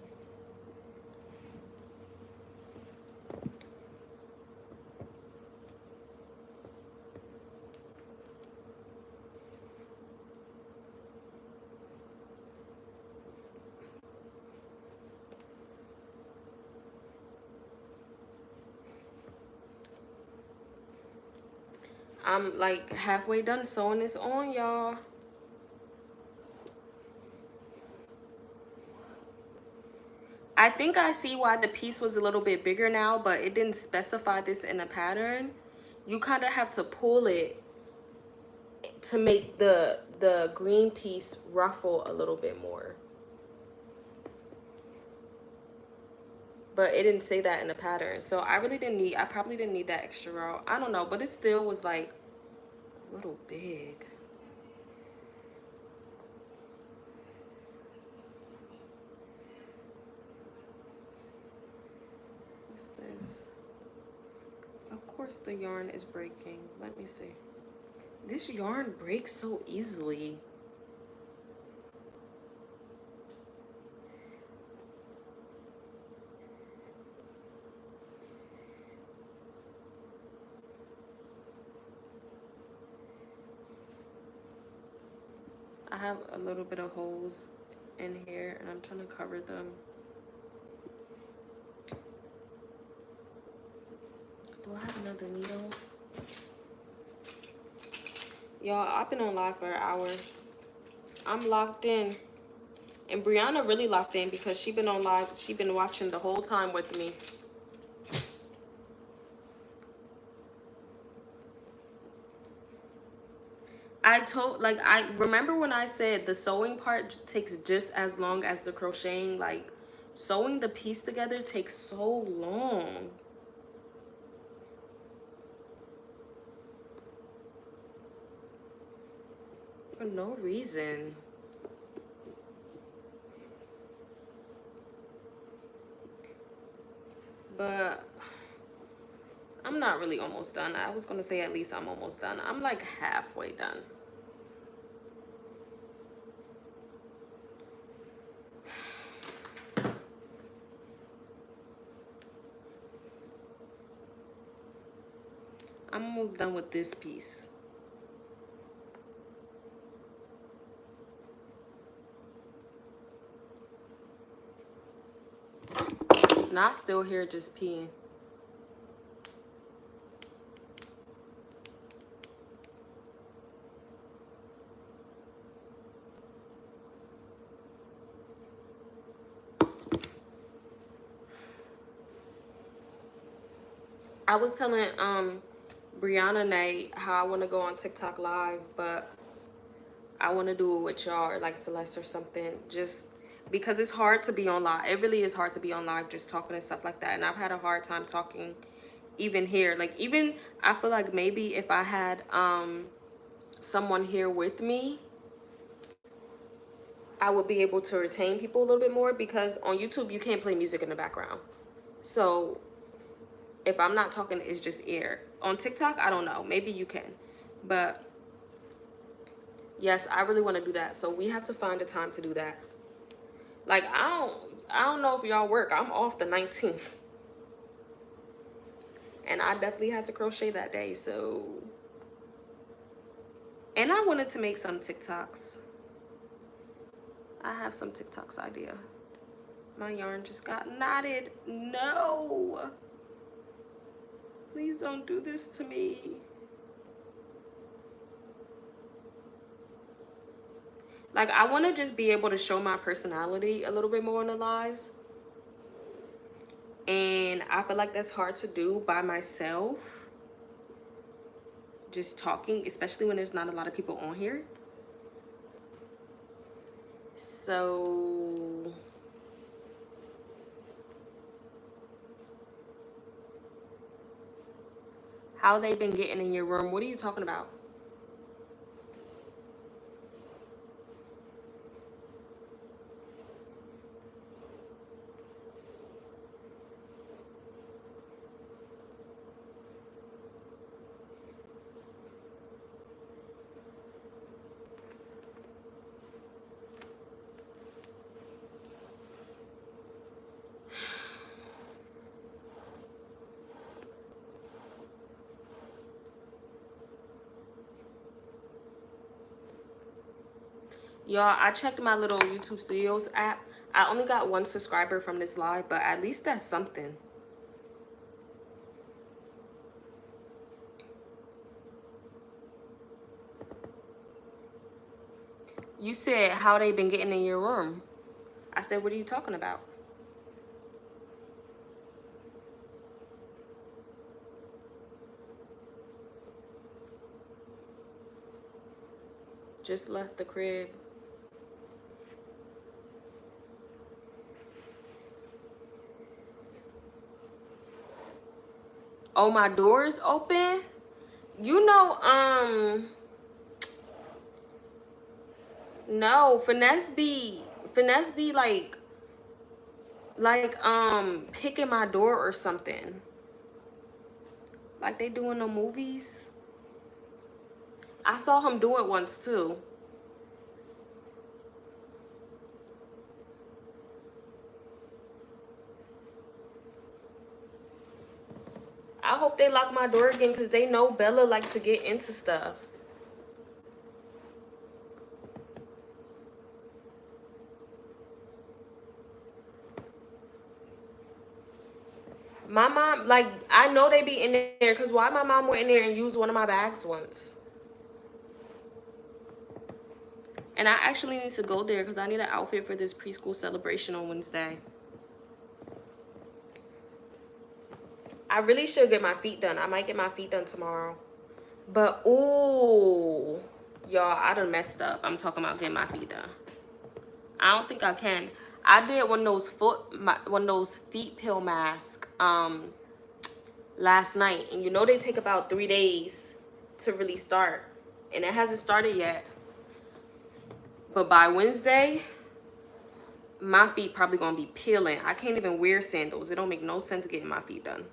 I'm like halfway done sewing this on, y'all. I think I see why the piece was a little bit bigger now, but it didn't specify this in the pattern. You kind of have to pull it to make the green piece ruffle a little bit more. But it didn't say that in the pattern. So I probably didn't need that extra row. I don't know, but it still was like a little big. course the yarn is breaking. Let me see. This yarn breaks so easily. I have a little bit of holes in here and I'm trying to cover them. Do I have another needle? Y'all, I've been on live for an hour. I'm locked in. And Brianna really locked in because she been on live. She been watching the whole time with me. I remember when I said the sewing part takes just as long as the crocheting. Like, sewing the piece together takes so long. For no reason. But I'm not really almost done. I was gonna say at least I'm almost done. I'm like halfway done. I'm almost done with this piece. Not still here just peeing. I was telling Brianna Nate how I want to go on TikTok live, but I want to do it with y'all or like Celeste or something, just because it's hard to be on live. It really is hard to be on live just talking and stuff like that. And I've had a hard time talking even here. Like, even I feel like maybe if I had someone here with me, I would be able to retain people a little bit more, because on YouTube you can't play music in the background. So if I'm not talking, it's just air. On TikTok, I don't know, maybe you can, but yes, I really want to do that. So we have to find a time to do that. Like, I don't know if y'all work. I'm off the 19th. And I definitely had to crochet that day, so. And I wanted to make some TikToks. I have some TikToks idea. My yarn just got knotted. No. Please don't do this to me. Like, I want to just be able to show my personality a little bit more in the lives. And I feel like that's hard to do by myself. Just talking, especially when there's not a lot of people on here. So how they been getting in your room? What are you talking about? Y'all, I checked my little YouTube Studios app. I only got 1 subscriber from this live, but at least that's something. You said how they been getting in your room. I said, what are you talking about? Just left the crib. Oh, my door is open? You know, no, finesse be like picking my door or something. like they do in the movies. I saw him do it once too. I hope they lock my door again because they know Bella like to get into stuff. My mom, like, I know they be in there because why my mom went in there and used one of my bags once. And I actually need to go there because I need an outfit for this preschool celebration on Wednesday. I really should get my feet done. I might get my feet done tomorrow. But, ooh, y'all, I done messed up. I'm talking about getting my feet done. I don't think I can. I did one of those feet peel masks last night, and you know they take about 3 days to really start, and it hasn't started yet. But by Wednesday, my feet probably gonna be peeling. I can't even wear sandals. It don't make no sense getting my feet done.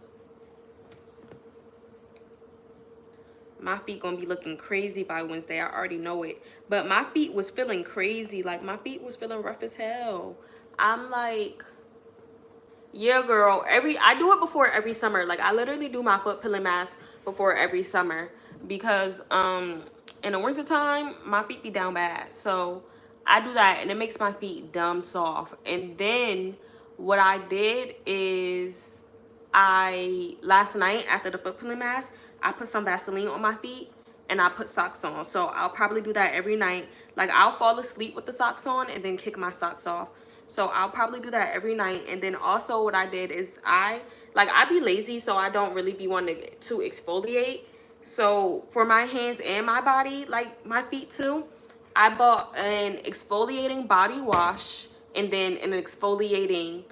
My feet gonna be looking crazy by Wednesday. I already know it. But my feet was feeling crazy. Like, my feet was feeling rough as hell. I'm like, yeah, girl. I do it before every summer. Like, I literally do my foot peeling mask before every summer because in the winter time my feet be down bad. So I do that and it makes my feet dumb soft. And then what I did is last night after the foot peeling mask, I put some Vaseline on my feet and I put socks on. So I'll probably do that every night. Like, I'll fall asleep with the socks on and then kick my socks off. So I'll probably do that every night. And then also what I did is I be lazy, so I don't really be wanting to exfoliate. So for my hands and my body, like my feet too, I bought an exfoliating body wash and then an exfoliating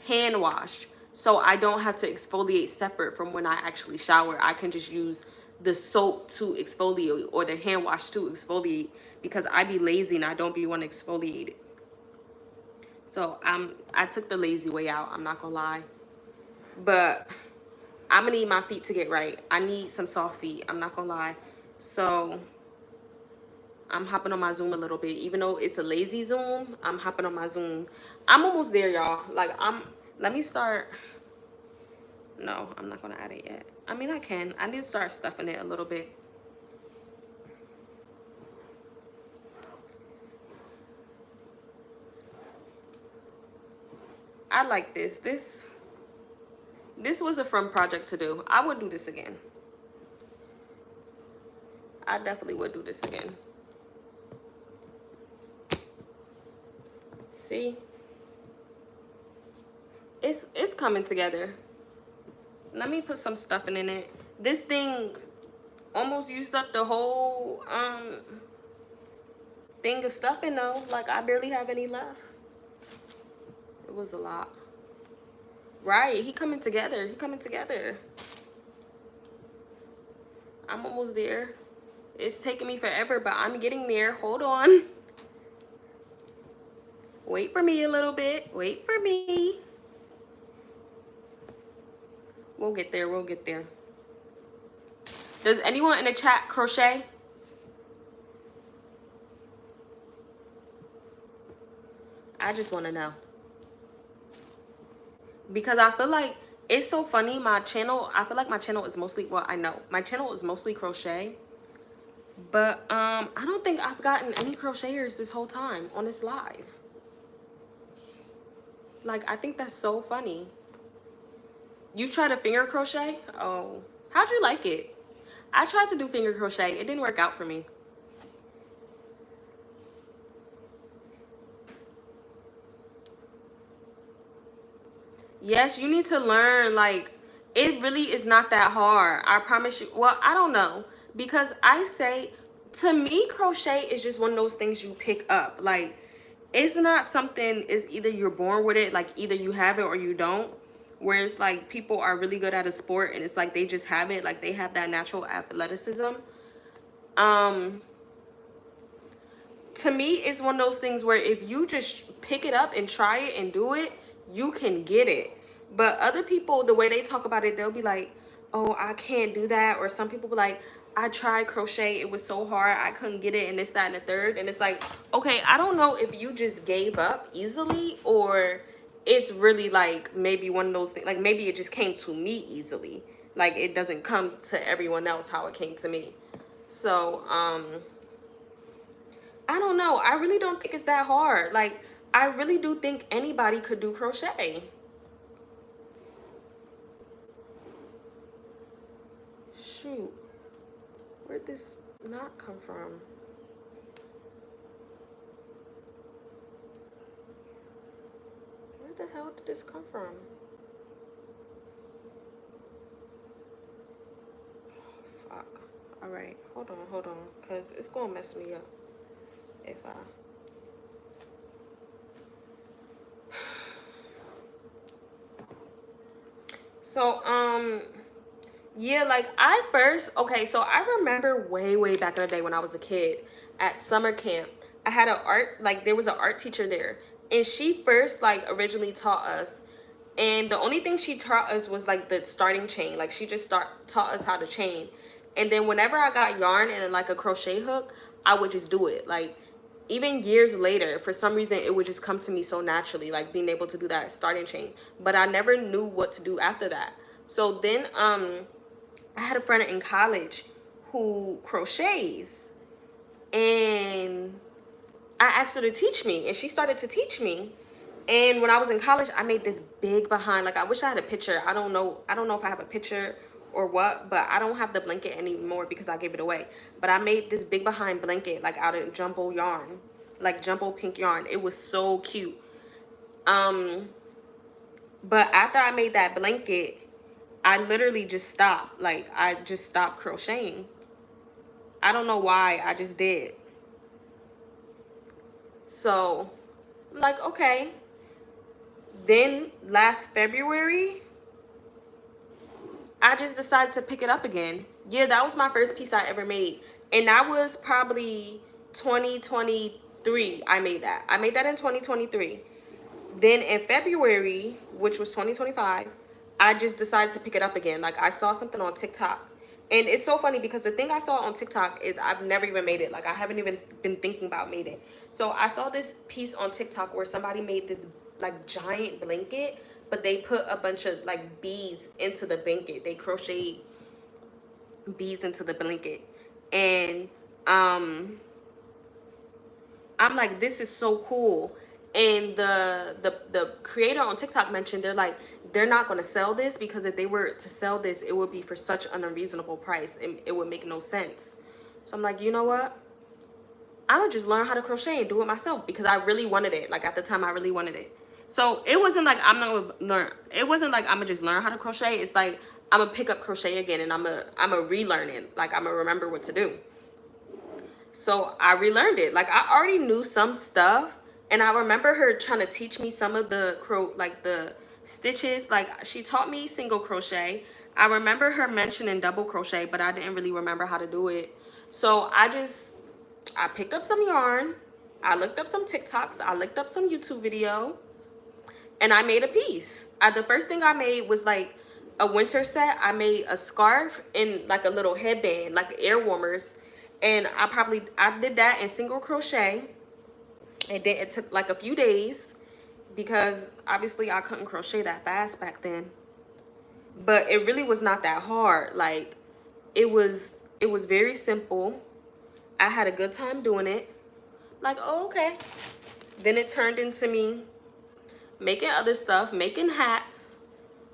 hand wash. So I don't have to exfoliate separate from when I actually shower. I can just use the soap to exfoliate or the hand wash to exfoliate because I be lazy and I don't be wanting to exfoliate it. So I took the lazy way out, I'm not gonna lie. But I'm gonna need my feet to get right. I need some soft feet, I'm not gonna lie. So I'm hopping on my Zoom a little bit. Even though it's a lazy Zoom, I'm hopping on my Zoom. I'm almost there, y'all. Like, let me start. No, I'm not gonna add it yet. I mean, I can. I need to start stuffing it a little bit. I like this. This was a fun project to do. I would do this again. I definitely would do this again. See? It's coming together. Let me put some stuffing in it. This thing almost used up the whole thing of stuffing though. Like, I barely have any left. It was a lot. Right, he coming together. He coming together. I'm almost there. It's taking me forever, but I'm getting there. Hold on. Wait for me a little bit. Wait for me. We'll get there. We'll get there. Does anyone in the chat crochet? I just want to know. Because I feel like it's so funny. My channel, I feel like my channel is mostly, well, I know my channel is mostly crochet. But I don't think I've gotten any crocheters this whole time on this live. Like, I think that's so funny. You tried to finger crochet? Oh, how'd you like it? I tried to do finger crochet. It didn't work out for me. Yes, you need to learn. Like, it really is not that hard. I promise you. Well, I don't know. Because I say, to me, crochet is just one of those things you pick up. Like, it's not something, it's either you're born with it, like either you have it or you don't. Whereas like people are really good at a sport and it's like they just have it, like they have that natural athleticism. To me, it's one of those things where if you just pick it up and try it and do it, you can get it. But other people, the way they talk about it, they'll be like, oh, I can't do that. Or some people be like, I tried crochet, it was so hard, I couldn't get it, and this, that, and the third. And it's like, okay, I don't know if you just gave up easily, or it's really like maybe one of those things, like maybe it just came to me easily. Like it doesn't come to everyone else how it came to me. So, I don't know. I really don't think it's that hard. Like, I really do think anybody could do crochet. Shoot. Where'd this knot come from? Where the hell did this come from? Oh, fuck. Alright, hold on. Because it's going to mess me up if I... So, yeah, like I first, okay, so I remember way back in the day when I was a kid at summer camp, I had an art, like there was an art teacher there, and she first like originally taught us, and the only thing she taught us was like the starting chain. Like she just taught us how to chain. And then whenever I got yarn and like a crochet hook, I would just do it. Like even years later, for some reason, it would just come to me so naturally, like being able to do that starting chain. But I never knew what to do after that. So then I had a friend in college who crochets, and I asked her to teach me, and she started to teach me. And when I was in college, I made this big behind. Like I wish I had a picture. I don't know if I have a picture or what, but I don't have the blanket anymore because I gave it away. But I made this big behind blanket like out of jumbo yarn, like jumbo pink yarn. It was so cute. But after I made that blanket, I literally just stopped. Like I just stopped crocheting. I don't know why, I just did. So I'm like, okay. Then last February, I just decided to pick it up again. Yeah, that was my first piece I ever made. And that was probably 2023. I made that in 2023. Then in February, which was 2025, I just decided to pick it up again. Like I saw something on TikTok. And it's so funny because the thing I saw on TikTok is I've never even made it. Like I haven't even been thinking about making it. So I saw this piece on TikTok where somebody made this like giant blanket, but they put a bunch of like beads into the blanket. They crocheted beads into the blanket. And I'm like, this is so cool. And the creator on TikTok mentioned they're not going to sell this because if they were to sell this, it would be for such an unreasonable price and it would make no sense. So I'm like, you know what? I'm gonna just learn how to crochet and do it myself because I really wanted it. Like at the time, I really wanted it. So it wasn't like I'm gonna learn. It wasn't like I'm gonna just learn how to crochet. It's like I'm gonna pick up crochet again and I'm gonna relearn it. Like I'm gonna remember what to do. So I relearned it. Like I already knew some stuff, and I remember her trying to teach me some of the the stitches. Like she taught me single crochet. I remember her mentioning double crochet, but I didn't really remember how to do it. So I picked up some yarn. I looked up some TikToks. I looked up some YouTube videos, and I made a piece. The first thing I made was like a winter set. I made a scarf and like a little headband, like air warmers. And I did that in single crochet. And then it took like a few days because obviously I couldn't crochet that fast back then. But it really was not that hard. Like it was very simple. I had a good time doing it. Like, oh, okay. Then it turned into me making other stuff, making hats,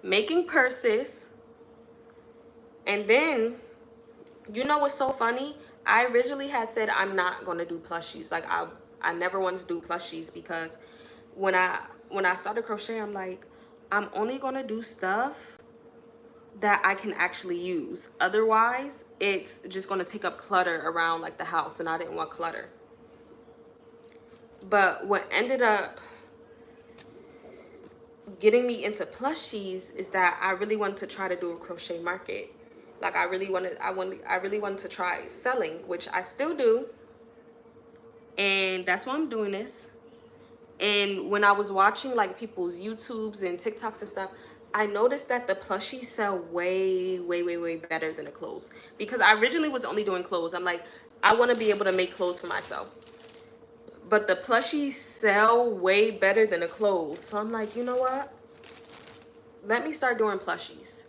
making purses. And then, you know what's so funny? I originally had said I'm not going to do plushies. Like I never wanted to do plushies because when I started crochet, I'm like, I'm only going to do stuff that I can actually use. Otherwise, it's just going to take up clutter around like the house, and I didn't want clutter. But what ended up getting me into plushies is that I really wanted to try to do a crochet market. Like I really wanted to try selling, which I still do. And that's why I'm doing this. And when I was watching like people's YouTubes and TikToks and stuff, I noticed that the plushies sell way, way, way, way better than the clothes. Because I originally was only doing clothes. I'm like, I want to be able to make clothes for myself. But the plushies sell way better than the clothes. So I'm like, you know what? Let me start doing plushies.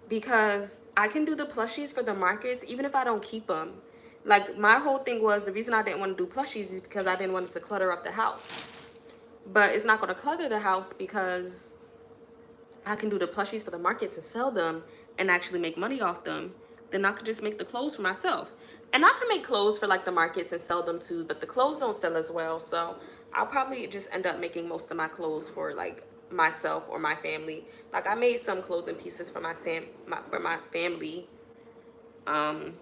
Because I can do the plushies for the markets even if I don't keep them. Like, my whole thing was, the reason I didn't want to do plushies is because I didn't want it to clutter up the house. But it's not going to clutter the house because I can do the plushies for the markets and sell them and actually make money off them. Then I could just make the clothes for myself. And I can make clothes for like the markets and sell them too, but the clothes don't sell as well. So I'll probably just end up making most of my clothes for like myself or my family. Like, I made some clothing pieces for for my family. Um,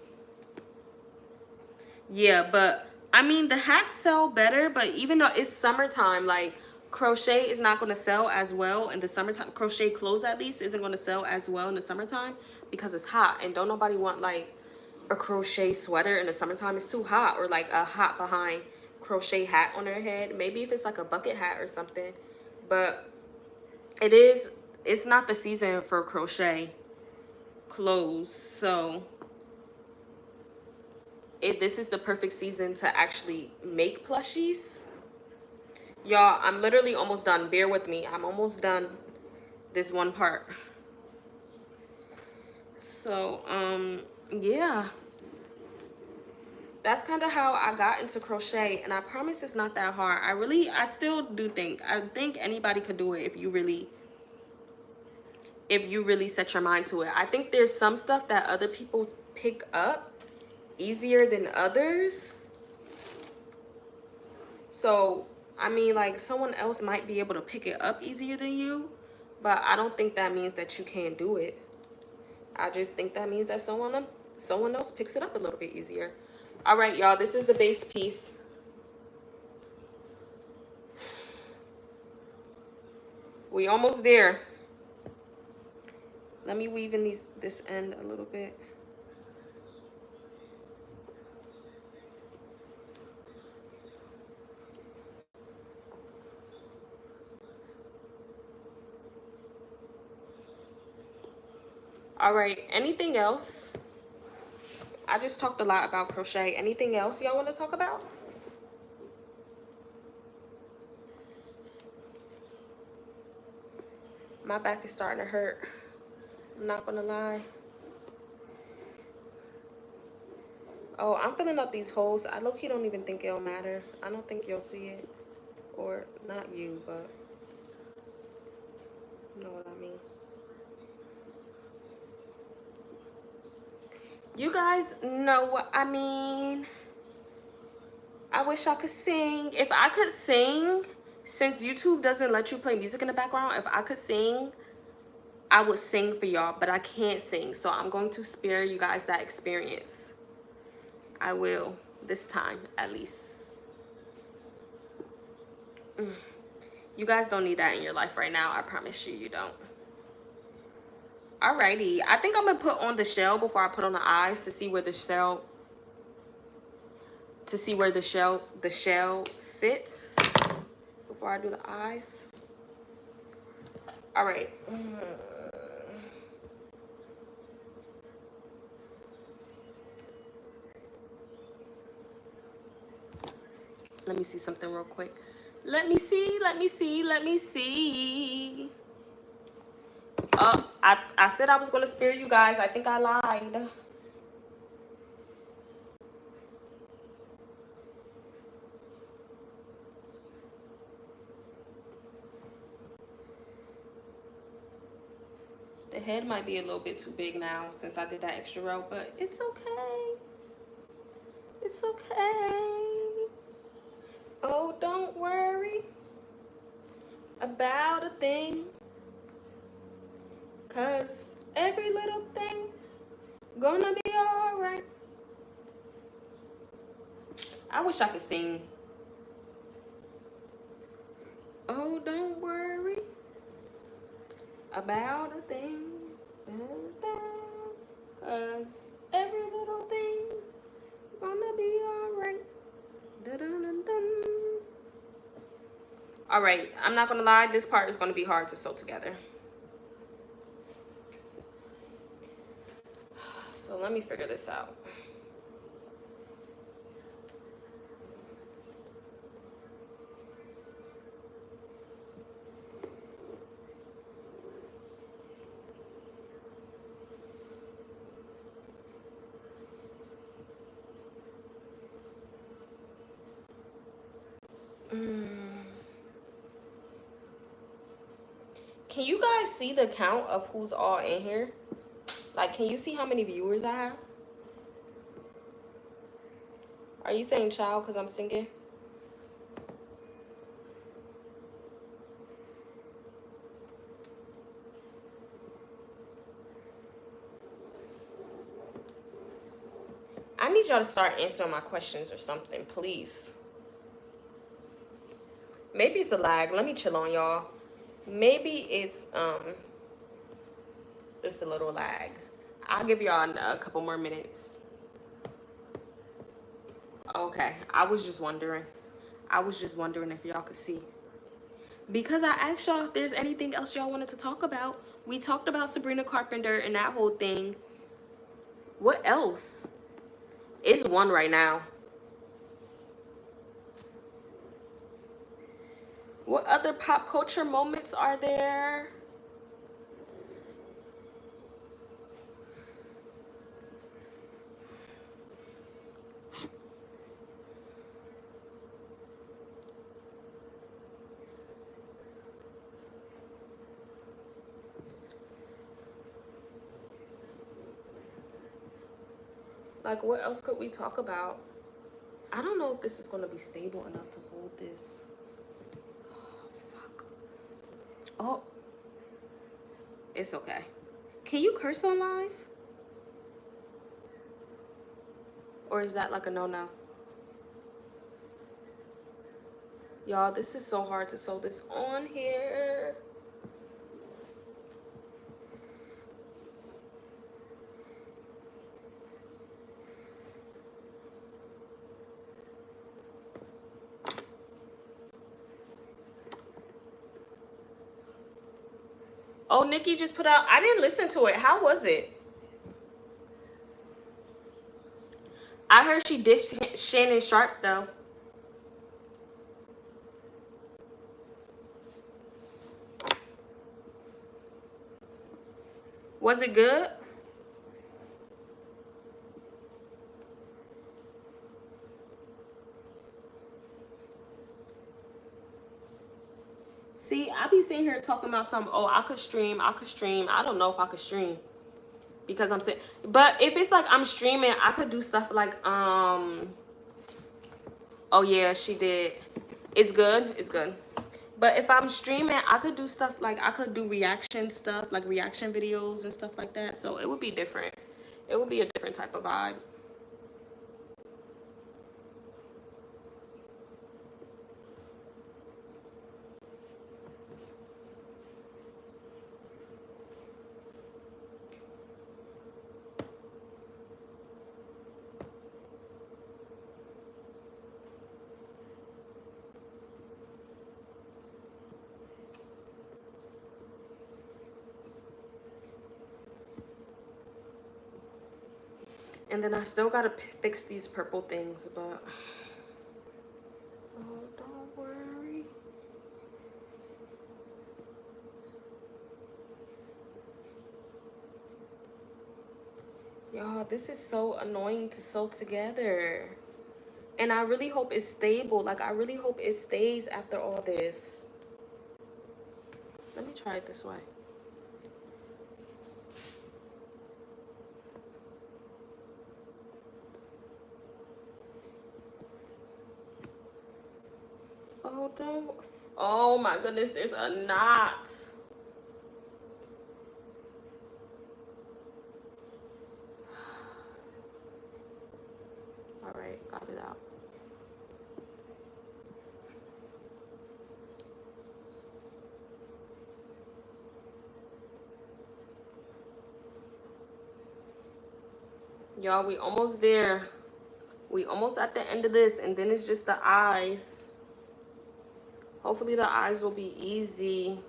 Yeah, but I mean, the hats sell better, but even though it's summertime, like, crochet is not going to sell as well in the summertime. Crochet clothes, at least, isn't going to sell as well in the summertime because it's hot, and don't nobody want like a crochet sweater in the summertime. It's too hot. Or like a hot behind crochet hat on their head. Maybe if it's like a bucket hat or something. But it's not the season for crochet clothes. So if this is the perfect season to actually make plushies, y'all, I'm literally almost done. Bear with me. I'm almost done this one part. So, yeah. That's kind of how I got into crochet, and I promise it's not that hard. I still do I think anybody could do it if you really set your mind to it. I think there's some stuff that other people pick up easier than others. So, I mean, like, someone else might be able to pick it up easier than you, but I don't think that means that you can't do it. I just think that means that someone else picks it up a little bit easier. All right, y'all, this is the base piece. We almost there. Let me weave in this end a little bit. All right, anything else? I just talked a lot about crochet. Anything else y'all want to talk about? My back is starting to hurt. I'm not gonna lie. Oh, I'm filling up these holes. I low-key don't even think it'll matter. I don't think you'll see it. Or, not you, but you know what I mean. You guys know what I mean. I wish I could sing. If I could sing, since YouTube doesn't let you play music in the background, if I could sing, I would sing for y'all, but I can't sing. So I'm going to spare you guys that experience. I will, this time, at least. You guys don't need that in your life right now. I promise you, you don't. Alrighty. I think I'm going to put on the shell before I put on the eyes to see where the shell sits before I do the eyes. All right. Let me see something real quick. Let me see. I said I was going to spare you guys. I think I lied. The head might be a little bit too big now since I did that extra row, but it's okay. It's okay. Oh, don't worry about a thing, 'cause every little thing gonna be alright. I wish I could sing. Oh, don't worry about a thing, 'cause every little thing gonna be alright. All right, I'm not gonna lie, this part is gonna be hard to sew together. So let me figure this out. Can you guys see the count of who's all in here? Like, can you see how many viewers I have? Are you saying child because I'm singing? I need y'all to start answering my questions or something, please. Maybe it's a lag. Let me chill on y'all. Maybe it's a little lag. I'll give y'all a couple more minutes. Okay, I was just wondering. If y'all could see. Because I asked y'all if there's anything else y'all wanted to talk about. We talked about Sabrina Carpenter and that whole thing. What else? It's one right now. What other pop culture moments are there? Like, what else could we talk about? I don't know if this is going to be stable enough to hold this. Oh, fuck. Oh, it's okay. Can you curse on live? Or is that like a no-no? Y'all, this is so hard to sew this on here. Oh, Nikki just put out, I didn't listen to it. How was it? I heard she dissed Shannon Sharp though. Was it good? See, I be sitting here talking about something. Oh, I could stream. I don't know if I could stream because I'm sitting. But if it's like I'm streaming, I could do stuff like Oh yeah, she did. It's good. It's good. But if I'm streaming, I could do stuff like I could do reaction stuff, like reaction videos and stuff like that. So it would be different. It would be a different type of vibe. And then I still gotta fix these purple things, but oh, don't worry. Y'all, this is so annoying to sew together. And I really hope it's stable. Like, I really hope it stays after all this. Let me try it this way. Oh, don't. Oh my goodness, there's a knot. All right, got it out. Y'all, we almost there. We almost at the end of this, and then it's just the eyes. Hopefully the eyes will be easy.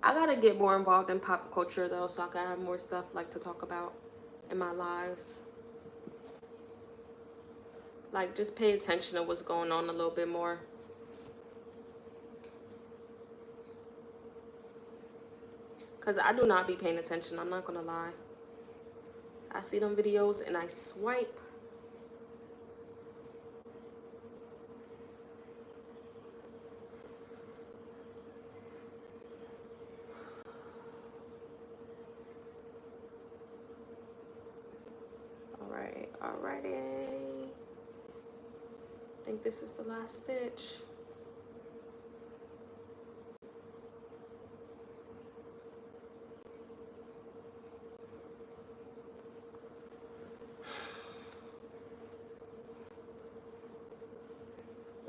I gotta get more involved in pop culture though, so I can have more stuff like to talk about in my lives. Like, just pay attention to what's going on a little bit more. Because I do not be paying attention, I'm not gonna lie. I see them videos and I swipe. Alright, alrighty. I think this is the last stitch.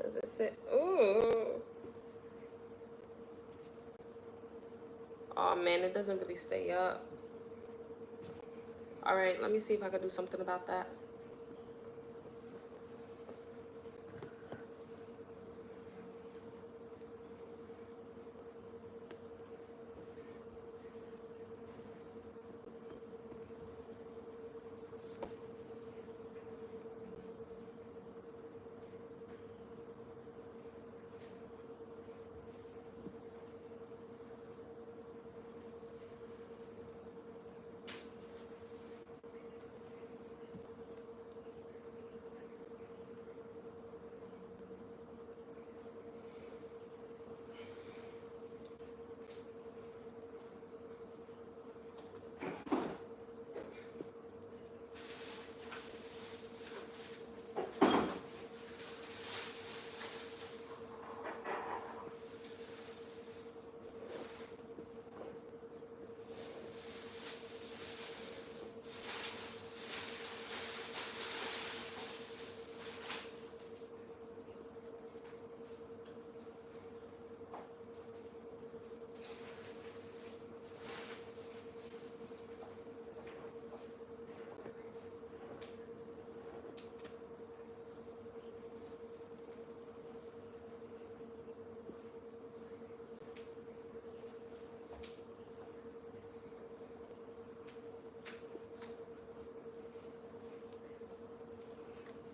Does it sit? Ooh. Oh man, it doesn't really stay up. Alright, let me see if I can do something about that.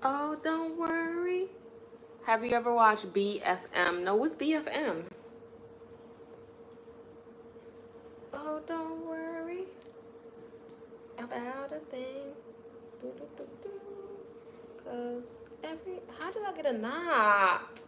Oh, don't worry. Have you ever watched BFM? No, what's BFM? Oh, don't worry about a thing. Do, do, do, do. Cause how did I get a knot?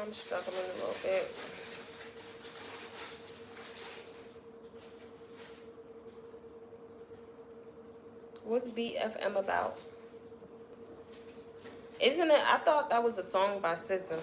I'm struggling a little bit. What's BFM about? Isn't it? I thought that was a song by SZA.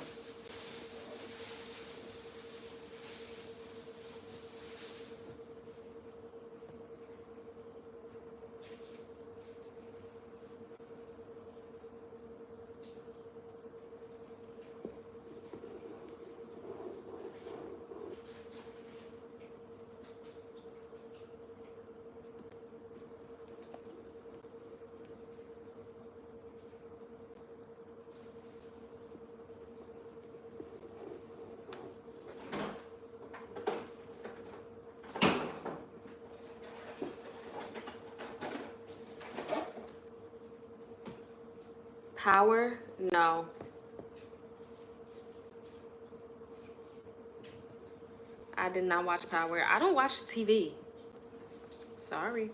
Power? No. I did not watch Power. I don't watch TV. Sorry.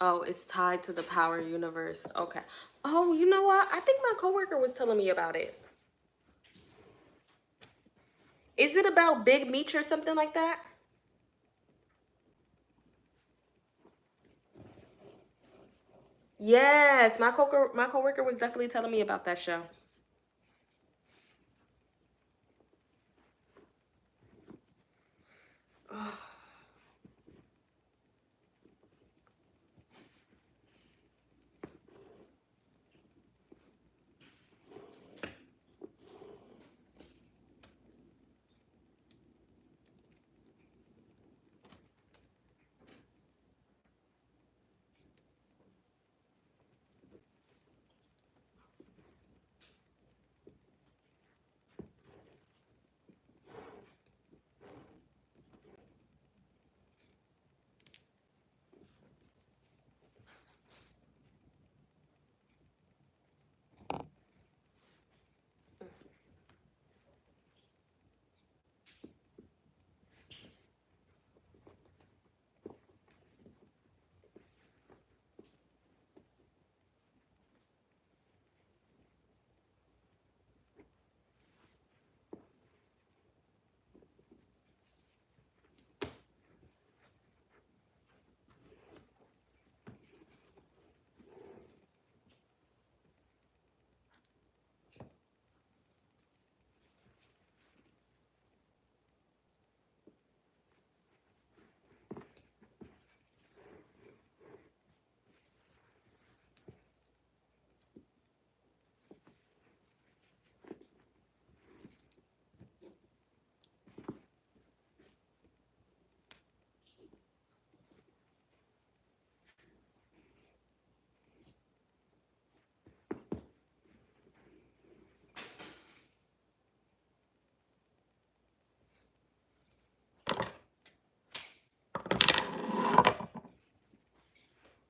Oh, it's tied to the Power universe. Okay. Oh, you know what? I think my coworker was telling me about it. Is it about Big Meech or something like that? Yes, my coworker was definitely telling me about that show.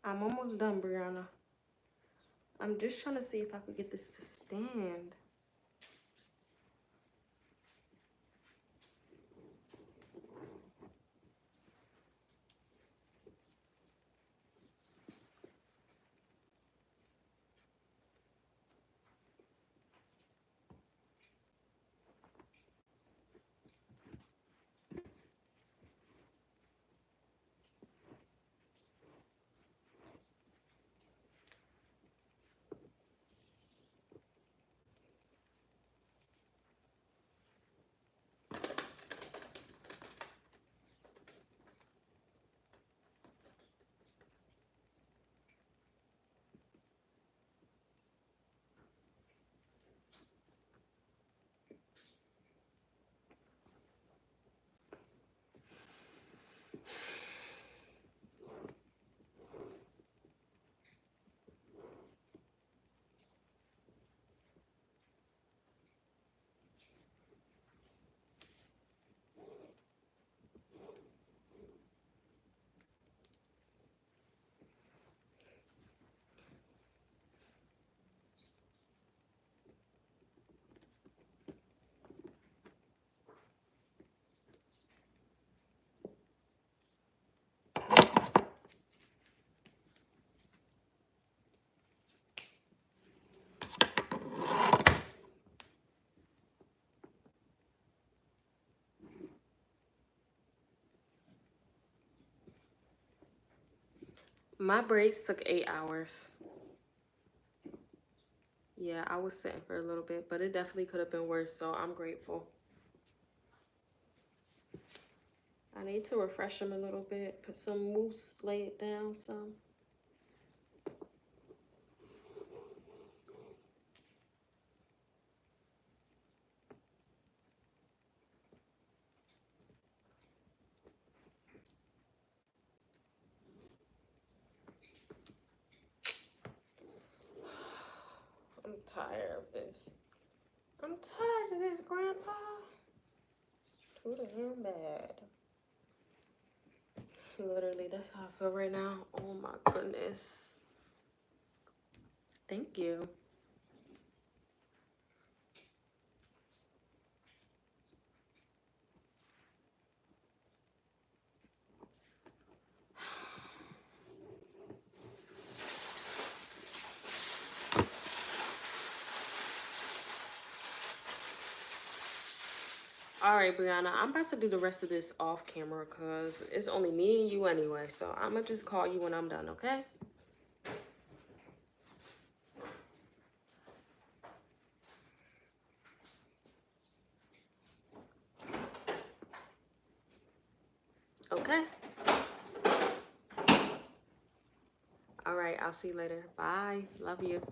I'm almost done, Brianna. I'm just trying to see if I could get this to stand. My braids took 8 hours. Yeah, I was sitting for a little bit, but it definitely could have been worse, so I'm grateful. I need to refresh them a little bit, put some mousse, lay it down some. I'm tired of this. I'm tired of this, Grandpa. Too damn bad. Literally, that's how I feel right now. Oh my goodness. Thank you. All right, Brianna, I'm about to do the rest of this off camera because it's only me and you anyway. So I'm going to just call you when I'm done, okay? Okay. All right, I'll see you later. Bye. Love you.